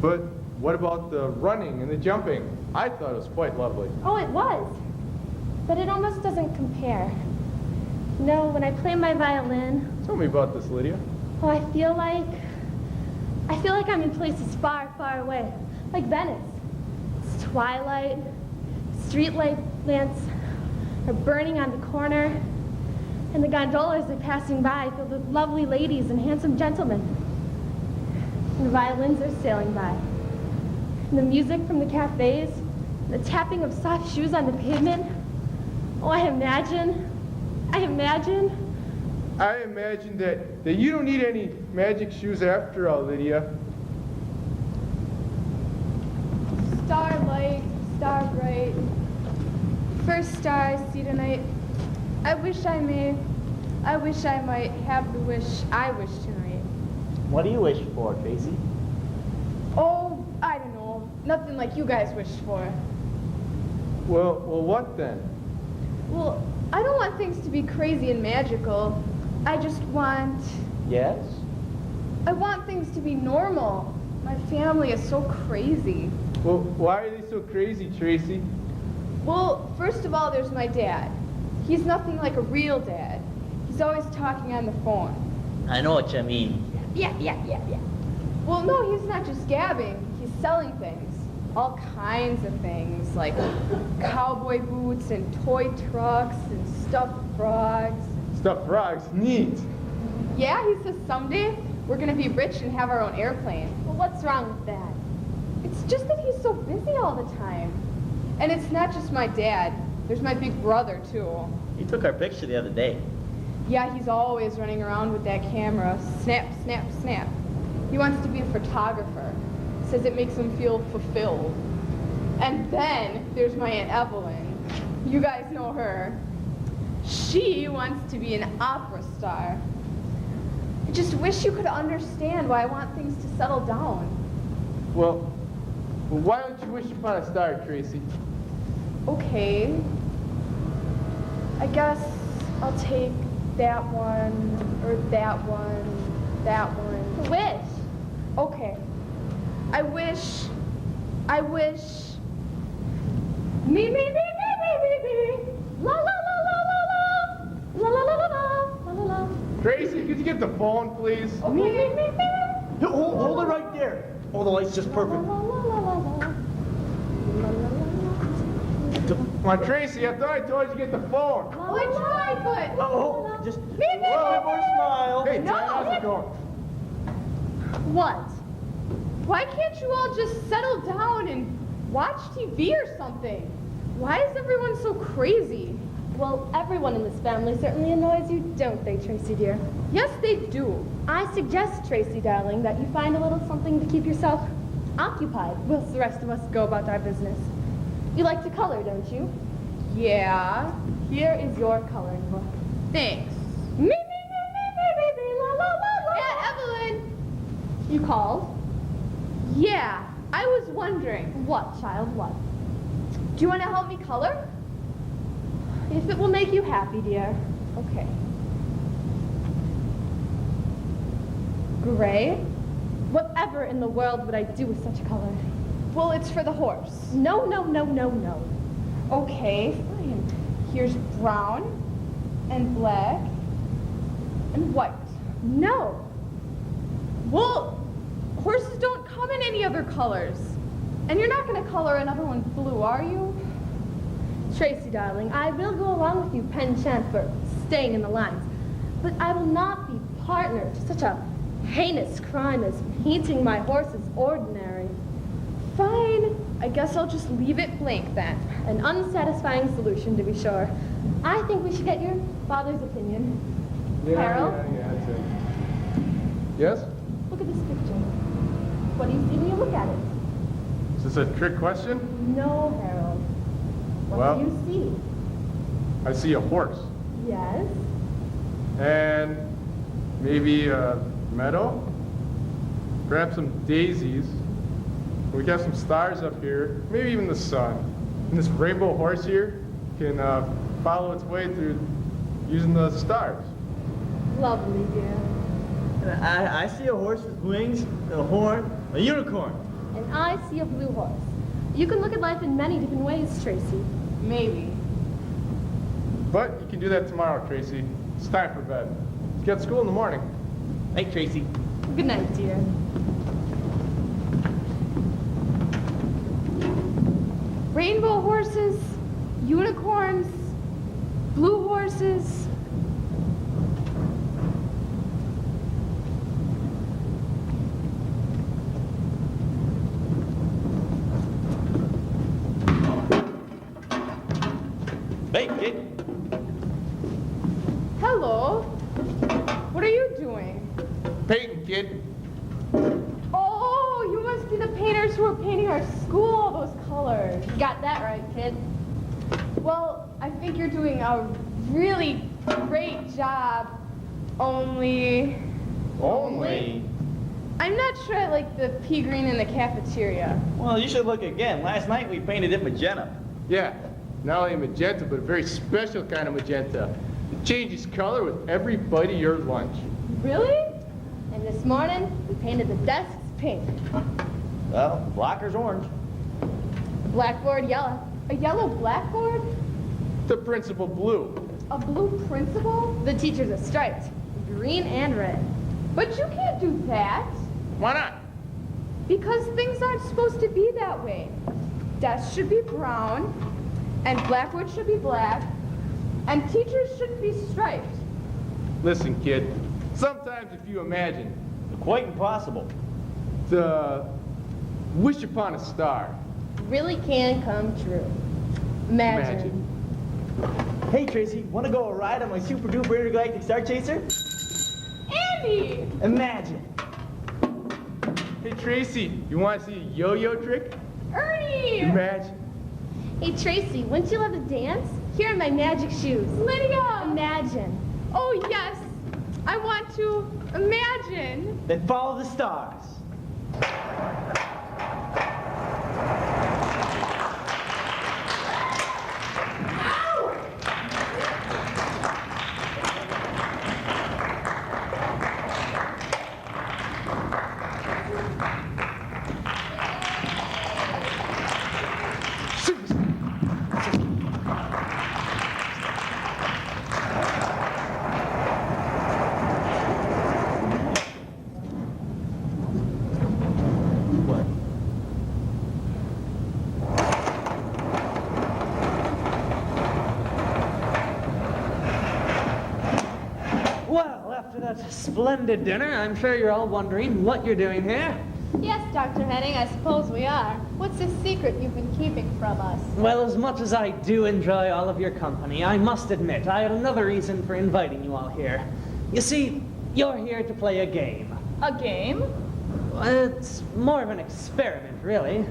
Speaker 12: But what about the running and the jumping? I thought it was quite lovely.
Speaker 5: Oh, it was. But it almost doesn't compare. You know, when I play my violin,
Speaker 12: Tell me about this, Lydia.
Speaker 5: oh, I feel like I'm in places far, far away. Like Venice. It's twilight, street lamps are burning on the corner, and the gondolas are passing by filled with lovely ladies and handsome gentlemen. And the violins are sailing by. And the music from the cafes, the tapping of soft shoes on the pavement. Oh, I imagine
Speaker 12: that you don't need any magic shoes after all, Lydia.
Speaker 1: Starlight, star bright, first star I see tonight. I wish I might have the wish I wish tonight.
Speaker 11: What do you wish for, Tracy?
Speaker 1: Oh, I don't know. Nothing like you guys wished for.
Speaker 12: Well, what then?
Speaker 1: Well, I don't want things to be crazy and magical. I just want...
Speaker 11: Yes?
Speaker 1: I want things to be normal. My family is so crazy.
Speaker 12: Well, why are they so crazy, Tracy?
Speaker 1: Well, first of all, there's my dad. He's nothing like a real dad. He's always talking on the phone.
Speaker 11: I know what you mean.
Speaker 1: Yeah. Well, no, he's not just gabbing. He's selling things. All kinds of things, like cowboy boots and toy trucks and stuffed frogs.
Speaker 12: Stuffed frogs, neat.
Speaker 1: Yeah, he says someday we're gonna be rich and have our own airplane.
Speaker 5: well, what's wrong with that?
Speaker 1: It's just that he's so busy all the time. And it's not just my dad. There's my big brother, too.
Speaker 11: You took our picture the other day.
Speaker 1: Yeah, he's always running around with that camera. Snap, snap, snap. He wants to be a photographer. Says it makes him feel fulfilled. And then there's my Aunt Evelyn. You guys know her. She wants to be an opera star. I just wish you could understand why I want things to settle down.
Speaker 12: Well, why don't you wish upon a star, Tracy?
Speaker 1: Okay. I guess I'll take that one, or that one, that one.
Speaker 5: Wish.
Speaker 1: Okay. I wish. Me. La la la la la la. La la la la la. La la la.
Speaker 12: Tracy, could you get the phone, please?
Speaker 1: Me.
Speaker 11: Hold it right there. Oh, the light's just perfect.
Speaker 1: La la la la la. La
Speaker 12: Come on, Tracy, I thought I told you to get the phone.
Speaker 1: I tried, but...
Speaker 11: Oh, just
Speaker 1: Me,
Speaker 11: a little bit more smile.
Speaker 12: Hey,
Speaker 1: No.
Speaker 12: Dad, how's it going?
Speaker 1: What? Why can't you all just settle down and watch TV or something? Why is everyone so crazy?
Speaker 7: Well, everyone in this family certainly annoys you, don't they, Tracy dear?
Speaker 1: Yes, they do.
Speaker 7: I suggest, Tracy darling, that you find a little something to keep yourself occupied whilst the rest of us go about our business. You like to color, don't you?
Speaker 1: Yeah.
Speaker 7: Here is your coloring book.
Speaker 1: Thanks.
Speaker 7: Me, la, la, la, la.
Speaker 1: Yeah, Evelyn.
Speaker 7: You called?
Speaker 1: Yeah, I was wondering.
Speaker 7: What, child, what?
Speaker 1: Do you want to help me color?
Speaker 7: If it will make you happy, dear.
Speaker 1: Okay. Gray?
Speaker 7: Whatever in the world would I do with such a color?
Speaker 1: Well, it's for the horse.
Speaker 7: No, no, no, no, no.
Speaker 1: Okay, fine. Here's brown and black and white.
Speaker 7: No.
Speaker 1: Well, horses don't come in any other colors. And you're not going to color another one blue, are you?
Speaker 7: Tracy, darling, I will go along with you, penchant for staying in the lines, but I will not be partner to such a heinous crime as painting my horses ordinary.
Speaker 1: Fine. I guess I'll just leave it blank then.
Speaker 7: An unsatisfying solution, to be sure. I think we should get your father's opinion. Harold?
Speaker 12: Yeah, that's it. Yes?
Speaker 7: Look at this picture. What do you see when you look at it?
Speaker 12: Is this a trick question?
Speaker 7: No, Harold. What
Speaker 12: Well-
Speaker 7: do you see?
Speaker 12: I see a horse.
Speaker 7: Yes?
Speaker 12: And maybe a meadow? Perhaps some daisies. We got some stars up here, maybe even the sun. And this rainbow horse here can follow its way through using the stars.
Speaker 7: Lovely, dear.
Speaker 11: I see a horse with wings, a horn, a unicorn.
Speaker 7: And I see a blue horse. You can look at life in many different ways, Tracy.
Speaker 1: Maybe.
Speaker 12: But you can do that tomorrow, Tracy. It's time for bed. Let's get to school in the morning.
Speaker 11: Hey, Tracy.
Speaker 7: Good night, dear.
Speaker 1: Rainbow horses, unicorns, blue horses.
Speaker 11: Hey, kid.
Speaker 1: Hello. What are you doing?
Speaker 12: Peyton, kid.
Speaker 1: Oh, you must be the painters who are painting our school all those colors.
Speaker 7: You got that right, kid.
Speaker 1: Well, I think you're doing a really great job, only
Speaker 12: Only?
Speaker 1: I'm not sure I like the pea green in the cafeteria.
Speaker 11: Well, you should look again. Last night we painted it magenta.
Speaker 12: Yeah, not only magenta, but a very special kind of magenta. It changes color with every bite of your lunch.
Speaker 1: Really?
Speaker 7: And this morning, we painted the desks pink,
Speaker 11: Well, blocker's orange.
Speaker 7: the blackboard yellow.
Speaker 1: A yellow blackboard?
Speaker 12: The principal blue.
Speaker 1: A blue principal?
Speaker 7: The teachers are striped, green and red.
Speaker 1: But you can't do that.
Speaker 12: Why not?
Speaker 1: Because things aren't supposed to be that way. Desks should be brown, and blackboard should be black, and teachers shouldn't be striped.
Speaker 12: Listen, kid. Sometimes if you imagine
Speaker 11: Quite impossible.
Speaker 12: the wish upon a star.
Speaker 7: Really can come true. Imagine.
Speaker 11: Hey, Tracy, want to go a ride on my super duper intergalactic star chaser?
Speaker 1: Andy!
Speaker 11: Imagine.
Speaker 12: Hey, Tracy, you want to see a yo-yo trick?
Speaker 1: Ernie!
Speaker 12: Imagine.
Speaker 7: Hey, Tracy, wouldn't you love to dance? Here are my magic shoes.
Speaker 1: Lydia!
Speaker 7: Imagine.
Speaker 1: Oh, yes. I want to imagine.
Speaker 11: Then follow the stars.
Speaker 8: splendid dinner. I'm sure you're all wondering what you're doing here.
Speaker 1: Yes, Dr. Henning, I suppose we are. What's the secret you've been keeping from us?
Speaker 8: Well, as much as I do enjoy all of your company, I must admit I had another reason for inviting you all here. You see, you're here to play a game.
Speaker 5: A game?
Speaker 8: It's more of an experiment, really.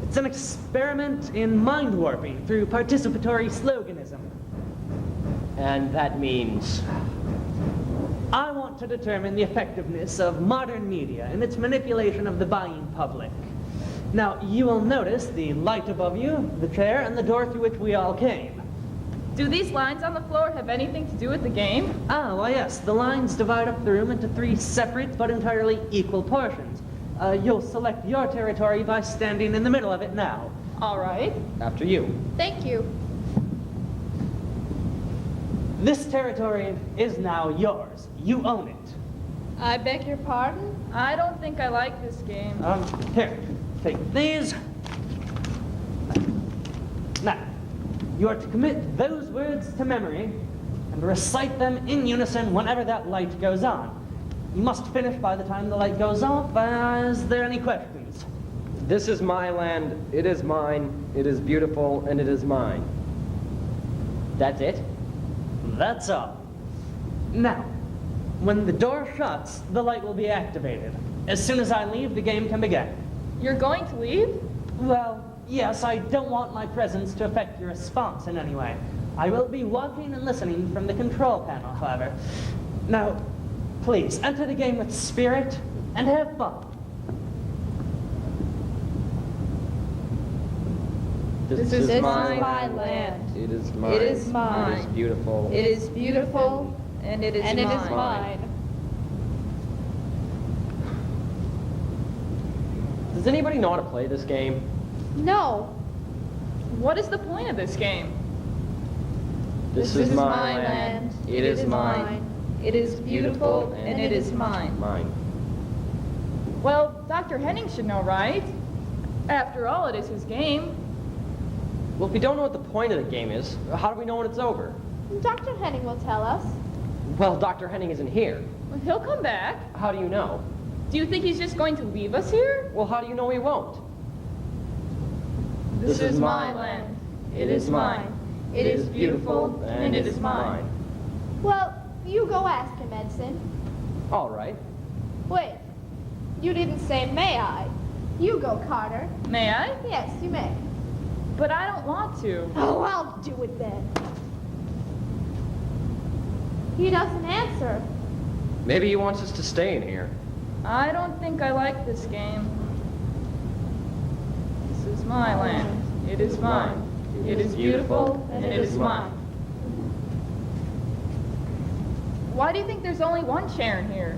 Speaker 8: It's an experiment in mind warping through participatory sloganism.
Speaker 9: And that means...
Speaker 8: I want to determine the effectiveness of modern media in its manipulation of the buying public. Now, you will notice the light above you, the chair, and the door through which we all came.
Speaker 5: Do these lines on the floor have anything to do with the game?
Speaker 8: Ah, why yes, the lines divide up the room into 3 separate but entirely equal portions. You'll select your territory by standing in the middle of it now.
Speaker 5: All right.
Speaker 9: After you.
Speaker 1: Thank you.
Speaker 8: This territory is now yours. You own it.
Speaker 1: I beg your pardon?
Speaker 5: I don't think I like this game.
Speaker 8: Here, take these. Now, you are to commit those words to memory and recite them in unison whenever that light goes on. You must finish by the time the light goes off. Is there any questions?
Speaker 9: This is my land, it is mine, it is beautiful, and it is mine. That's it?
Speaker 8: That's all. Now, when the door shuts, the light will be activated. As soon as I leave, the game can begin.
Speaker 5: You're going to leave?
Speaker 8: Well, yes, I don't want my presence to affect your response in any way. I will be watching and listening from the control panel, however. Now, please, enter the game with spirit and have fun.
Speaker 5: This is my land.
Speaker 9: It is mine.
Speaker 5: It is mine.
Speaker 9: It is beautiful.
Speaker 5: It is beautiful, and it is mine.
Speaker 9: Does anybody know how to play this game?
Speaker 1: No.
Speaker 5: What is the point of this game?
Speaker 9: This is my land. It is mine.
Speaker 5: It is beautiful, and it is mine.
Speaker 9: Mine.
Speaker 5: Well, Dr. Henning should know, right? After all, it is his game.
Speaker 9: Well, if we don't know what the point of the game is, how do we know when it's over?
Speaker 1: Dr. Henning will tell us.
Speaker 9: Well, Dr. Henning isn't here.
Speaker 5: Well, he'll come back.
Speaker 9: How do you know?
Speaker 5: Do you think he's just going to leave us here?
Speaker 9: Well, how do you know he won't?
Speaker 5: This is my land. It is mine. It is beautiful, and it is mine.
Speaker 1: Well, you go ask him, Edson.
Speaker 9: All right.
Speaker 1: Wait. You didn't say may I. You go, Carter.
Speaker 5: May I?
Speaker 1: Yes, you may.
Speaker 5: But I don't want to.
Speaker 1: Oh, I'll do it then. He doesn't answer.
Speaker 9: Maybe he wants us to stay in here.
Speaker 5: I don't think I like this game. This is my land. It is mine. It is beautiful, and it is mine. Why do you think there's only one chair in here?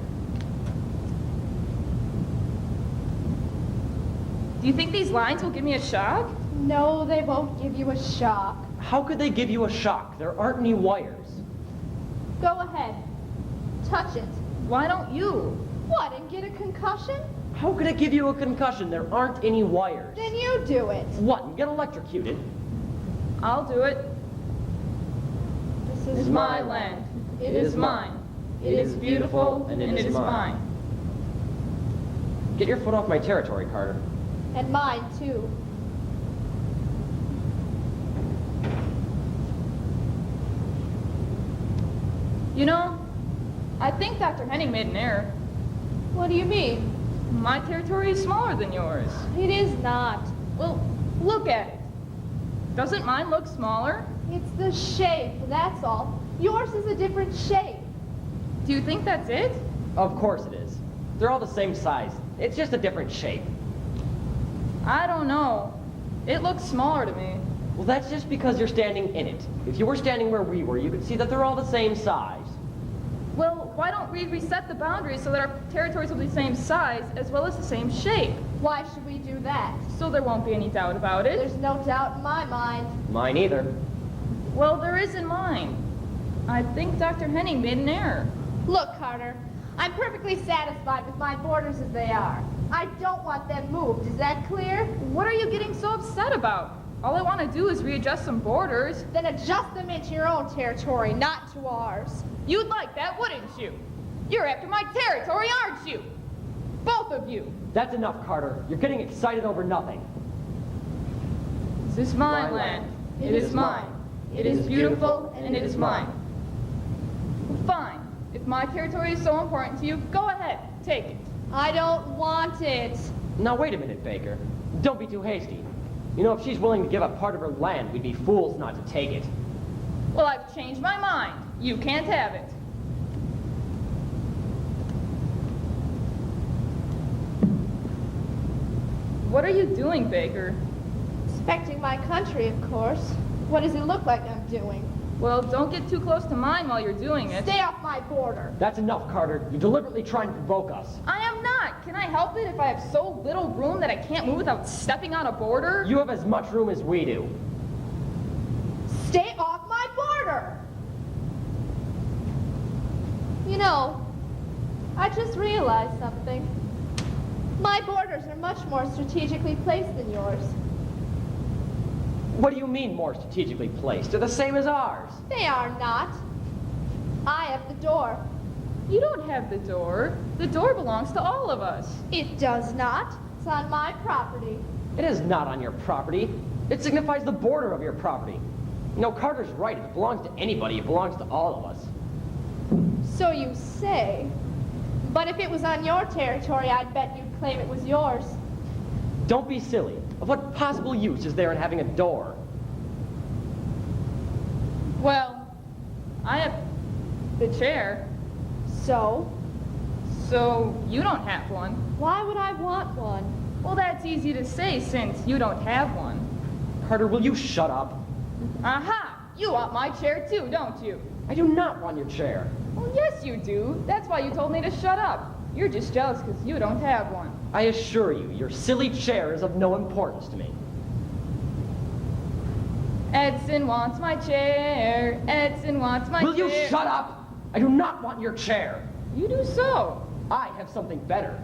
Speaker 5: Do you think these lines will give me a shock?
Speaker 1: No, they won't give you a shock.
Speaker 9: How could they give you a shock? There aren't any wires.
Speaker 1: Go ahead. Touch it.
Speaker 5: Why don't you?
Speaker 1: What, and get a concussion?
Speaker 9: How could it give you a concussion? There aren't any wires.
Speaker 1: Then you do it.
Speaker 9: What, you get electrocuted?
Speaker 5: I'll do it. This is my land. It is mine. It is beautiful, and it is mine.
Speaker 9: Get your foot off my territory, Carter.
Speaker 1: And mine, too.
Speaker 5: You know, I think Dr. Henning made an error.
Speaker 1: What do you mean?
Speaker 5: My territory is smaller than yours.
Speaker 1: It is not.
Speaker 5: Well, look at it. Doesn't mine look smaller?
Speaker 1: It's the shape, that's all. Yours is a different shape.
Speaker 5: Do you think that's it?
Speaker 9: Of course it is. They're all the same size. It's just a different shape.
Speaker 5: I don't know. It looks smaller to me.
Speaker 9: Well, that's just because you're standing in it. If you were standing where we were, you could see that they're all the same size.
Speaker 5: Well, why don't we reset the boundaries so that our territories will be the same size as well as the same shape?
Speaker 1: Why should we do that?
Speaker 5: So there won't be any doubt about it.
Speaker 1: There's no doubt in my mind.
Speaker 9: Mine either.
Speaker 5: Well, there is in mine. I think Dr. Henning made an error.
Speaker 1: Look, Carter, I'm perfectly satisfied with my borders as they are. I don't want them moved. Is that clear?
Speaker 5: What are you getting so upset about? All I want to do is readjust some borders.
Speaker 1: Then adjust them into your own territory, not to ours.
Speaker 5: You'd like that, wouldn't you?
Speaker 13: You're after my territory, aren't you? Both of you.
Speaker 9: That's enough, Carter. You're getting excited over nothing.
Speaker 13: This is my land. It is mine. It is beautiful, and it is mine. Fine. If my territory is so important to you, go ahead, take it.
Speaker 7: I don't want it.
Speaker 9: Now, wait a minute, Baker. Don't be too hasty. You know, if she's willing to give up part of her land, we'd be fools not to take it.
Speaker 13: Well, I've changed my mind. You can't have it. What are you doing, Baker?
Speaker 1: Respecting my country, of course. What does it look like I'm doing?
Speaker 13: Well, don't get too close to mine while you're doing it.
Speaker 1: Stay off my border.
Speaker 9: That's enough, Carter. You're deliberately trying to provoke us.
Speaker 13: I am not. Can I help it if I have so little room that I can't move without stepping on a border?
Speaker 9: You have as much room as we do.
Speaker 1: Stay off my border! You know, I just realized something. My borders are much more strategically placed than yours.
Speaker 9: What do you mean more strategically placed? They're the same as ours.
Speaker 1: They are not. I have the door.
Speaker 13: You don't have the door. The door belongs to all of us.
Speaker 1: It does not. It's on my property.
Speaker 9: It is not on your property. It signifies the border of your property. You know, Carter's right. If it belongs to anybody, it belongs to all of us.
Speaker 1: So you say. But if it was on your territory, I'd bet you'd claim it was yours.
Speaker 9: Don't be silly. Of what possible use is there in having a door?
Speaker 13: Well, I have the chair.
Speaker 1: So?
Speaker 13: So you don't have one.
Speaker 1: Why would I want one?
Speaker 13: Well, that's easy to say since you don't have one.
Speaker 9: Carter, will you shut up?
Speaker 13: Aha! You want my chair too, don't you?
Speaker 9: I do not want your chair.
Speaker 13: Well, yes you do. That's why you told me to shut up. You're just jealous because you don't have one.
Speaker 9: I assure you, your silly chair is of no importance to me.
Speaker 13: Edson wants my chair. Edson wants my chair.
Speaker 9: Will you shut up? I do not want your chair.
Speaker 13: You do so.
Speaker 9: I have something better.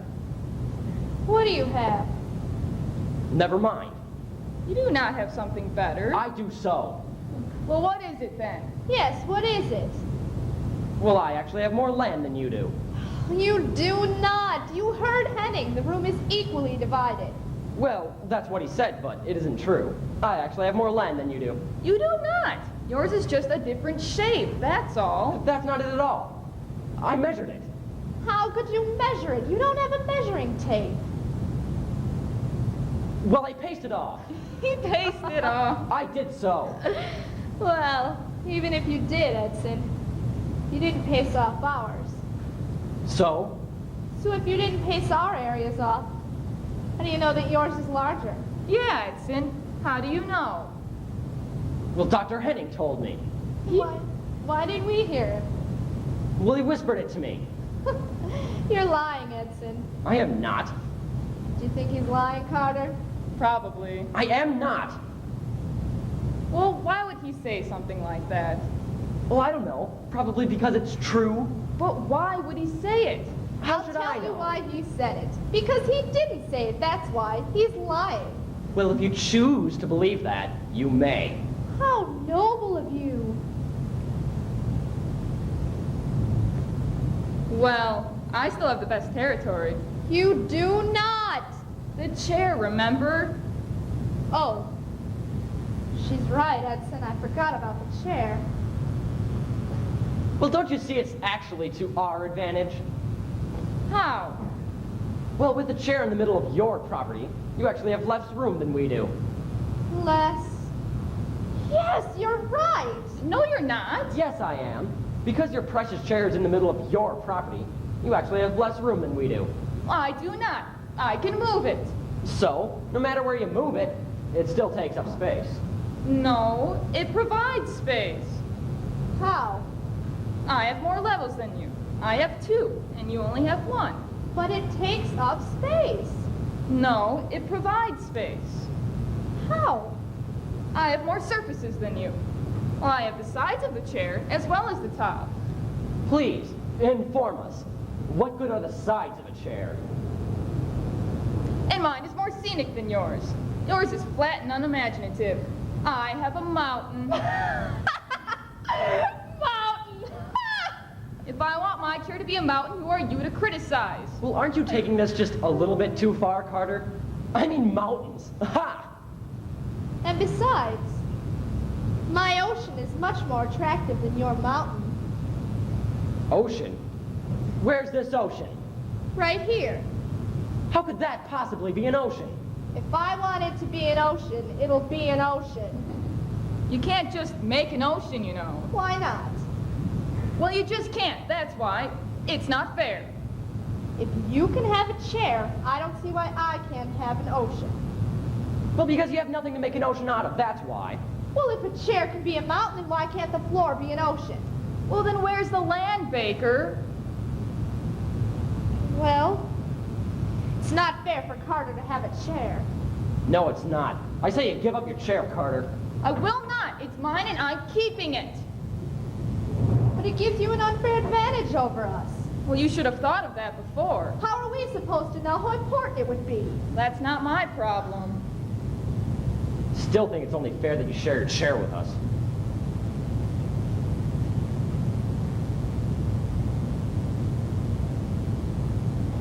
Speaker 1: What do you have?
Speaker 9: Never mind.
Speaker 13: You do not have something better.
Speaker 9: I do so.
Speaker 13: Well, what is it then?
Speaker 1: Yes, what is it?
Speaker 9: Well, I actually have more land than you do.
Speaker 1: You do not. You heard Henning. The room is equally divided.
Speaker 9: Well, that's what he said, but it isn't true. I actually have more land than you do.
Speaker 13: You do not. Yours is just a different shape, that's all.
Speaker 9: That's not it at all. I measured it.
Speaker 1: How could you measure it? You don't have a measuring tape.
Speaker 9: Well, I pasted off.
Speaker 13: He pasted off.
Speaker 9: I did so.
Speaker 1: Well, even if you did, Edson, you didn't paste off ours.
Speaker 9: So?
Speaker 1: So if you didn't paste our areas off, how do you know that yours is larger?
Speaker 13: Yeah, Edson. How do you know?
Speaker 9: Well, Dr. Henning told me.
Speaker 1: Why didn't we hear him?
Speaker 9: Well, he whispered it to me.
Speaker 1: You're lying, Edson.
Speaker 9: I am not.
Speaker 1: Do you think he's lying, Carter?
Speaker 13: Probably.
Speaker 9: I am not.
Speaker 13: Well, why would he say something like that?
Speaker 9: Well, I don't know. Probably because it's true.
Speaker 13: But why would he say it?
Speaker 9: How should I know?
Speaker 1: I'll tell you why he said it. Because he didn't say it, that's why. He's lying.
Speaker 9: Well, if you choose to believe that, you may.
Speaker 1: How noble of you.
Speaker 13: Well, I still have the best territory.
Speaker 1: You do not.
Speaker 13: The chair, remember?
Speaker 1: Oh. She's right, Edson. I forgot about the chair.
Speaker 9: Well, don't you see it's actually to our advantage?
Speaker 13: How?
Speaker 9: Well, with the chair in the middle of your property, you actually have less room than we do.
Speaker 1: Less. Yes, you're right.
Speaker 13: No, you're not.
Speaker 9: Yes, I am. Because your precious chair is in the middle of your property, you actually have less room than we do.
Speaker 13: I do not. I can move it.
Speaker 9: So, no matter where you move it, it still takes up space.
Speaker 13: No, it provides space.
Speaker 1: How?
Speaker 13: I have more levels than you. I have 2, and you only have 1.
Speaker 1: But it takes up space.
Speaker 13: No, it provides space.
Speaker 1: How?
Speaker 13: I have more surfaces than you. Well, I have the sides of the chair as well as the top.
Speaker 9: Please, inform us. What good are the sides of a chair?
Speaker 13: And mine is more scenic than yours. Yours is flat and unimaginative. I have a mountain.
Speaker 1: Mountain!
Speaker 13: If I want want my chair to be a mountain, who are you to criticize?
Speaker 9: Well, aren't you taking this just a little bit too far, Carter? I mean mountains. Ha!
Speaker 2: And besides, my ocean is much more attractive than your mountain.
Speaker 9: Ocean? Where's this ocean?
Speaker 2: Right here.
Speaker 9: How could that possibly be an ocean?
Speaker 2: If I want it to be an ocean, it'll be an ocean.
Speaker 13: You can't just make an ocean, you know.
Speaker 2: Why not?
Speaker 13: Well, you just can't, that's why. It's not fair.
Speaker 2: If you can have a chair, I don't see why I can't have an ocean.
Speaker 9: Well, because you have nothing to make an ocean out of, that's why.
Speaker 2: Well, if a chair can be a mountain, then why can't the floor be an ocean?
Speaker 13: Well, then where's the land, Baker?
Speaker 2: Well, it's not fair for Carter to have a chair.
Speaker 9: No, it's not. I say you give up your chair, Carter.
Speaker 13: I will not. It's mine and I'm keeping it.
Speaker 2: But it gives you an unfair advantage over us.
Speaker 13: Well, you should have thought of that before.
Speaker 2: How are we supposed to know how important it would be?
Speaker 13: That's not my problem.
Speaker 9: Still think it's only fair that you share your chair with us.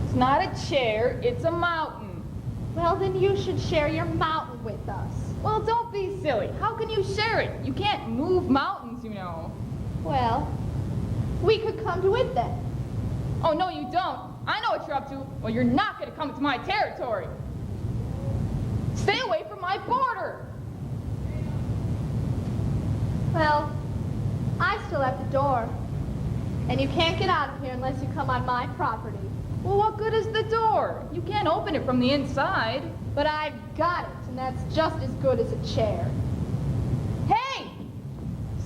Speaker 13: It's not a chair, it's a mountain.
Speaker 2: Well, then you should share your mountain with us.
Speaker 13: Well, don't be silly. How can you share it? You can't move mountains, you know.
Speaker 2: Well, we could come to it then.
Speaker 13: Oh, no, you don't. I know what you're up to. Well, you're not going to come into my territory. Stay away from my border.
Speaker 2: Well, I still have the door. And you can't get out of here unless you come on my property.
Speaker 13: Well, what good is the door? You can't open it from the inside.
Speaker 2: But I've got it, and that's just as good as a chair.
Speaker 13: Hey!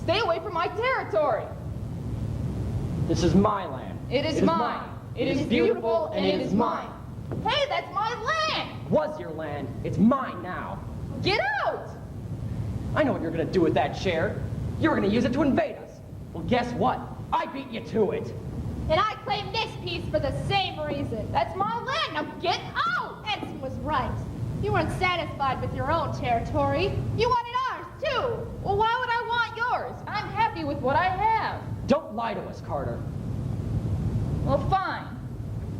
Speaker 13: Stay away from my territory.
Speaker 9: This is my land.
Speaker 13: It is mine. It is beautiful, and it is mine. Hey, that's my land!
Speaker 9: Was your land. It's mine now.
Speaker 13: Get out!
Speaker 9: I know what you're gonna do with that chair. You're gonna use it to invade us. Well, guess what? I beat you to it.
Speaker 2: And I claim this piece for the same reason.
Speaker 13: That's my land. Now get out!
Speaker 2: Edson was right. You weren't satisfied with your own territory. You wanted ours, too.
Speaker 13: Well, why would I want yours? I'm happy with what I have.
Speaker 9: Don't lie to us, Carter.
Speaker 13: Well, fine.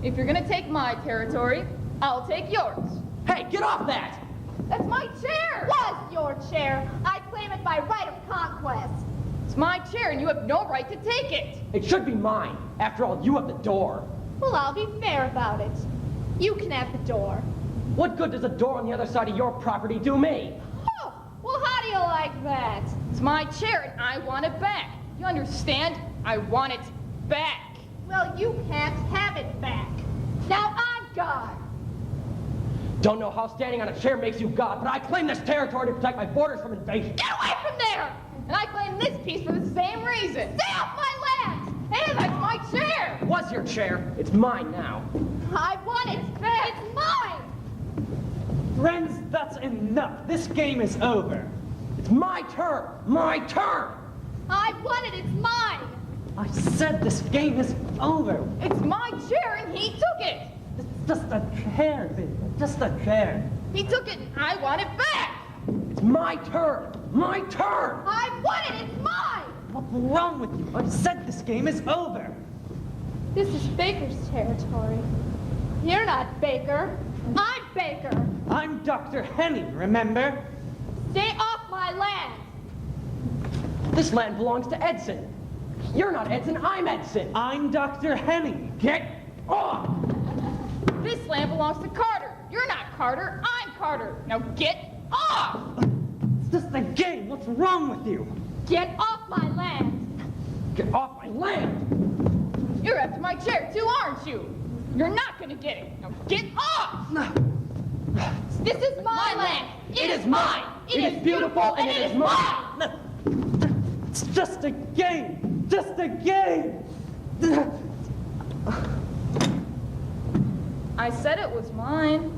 Speaker 13: If you're gonna take my territory, I'll take yours.
Speaker 9: Hey, get off that!
Speaker 13: That's my chair!
Speaker 2: Was your chair. I claim it by right of conquest.
Speaker 13: It's my chair, and you have no right to take it.
Speaker 9: It should be mine. After all, you have the door.
Speaker 2: Well, I'll be fair about it. You can have the door.
Speaker 9: What good does a door on the other side of your property do me?
Speaker 2: Oh, well, how do you like that?
Speaker 13: It's my chair, and I want it back. You understand? I want it back.
Speaker 2: Well, you can't have it back. Now I'm God.
Speaker 9: Don't know how standing on a chair makes you God, but I claim this territory to protect my borders from invasion.
Speaker 13: Get away from there! And I claim this piece for the same reason. Stay off my land! Hey, that's my chair!
Speaker 9: Was your chair? It's mine now.
Speaker 2: I want it back. It's mine.
Speaker 8: Friends, that's enough. This game is over.
Speaker 9: It's my turn. My turn.
Speaker 2: I want it. It's mine.
Speaker 8: I said this game is over.
Speaker 13: It's my chair, and he took it.
Speaker 8: It's just a chair, baby. Just a chair.
Speaker 13: He took it, and I want it back.
Speaker 9: It's my turn. My turn.
Speaker 2: I want it. It's mine.
Speaker 8: What's wrong with you? I said this game is over.
Speaker 2: This is Baker's territory. You're not Baker. I'm Baker.
Speaker 8: I'm Dr. Henning, remember?
Speaker 2: Stay off my land.
Speaker 9: This land belongs to Edson. You're not Edson, I'm Edson.
Speaker 8: I'm Dr. Henning.
Speaker 9: Get off!
Speaker 13: This land belongs to Carter. You're not Carter, I'm Carter. Now get off!
Speaker 8: It's just a game. What's wrong with you?
Speaker 2: Get off my land.
Speaker 9: Get off my land!
Speaker 13: You're after my chair too, aren't you? You're not gonna get it. Now get off! This is my land. It is mine. It is beautiful and it is mine.
Speaker 8: It's just a game. Just a game.
Speaker 13: I said it was mine.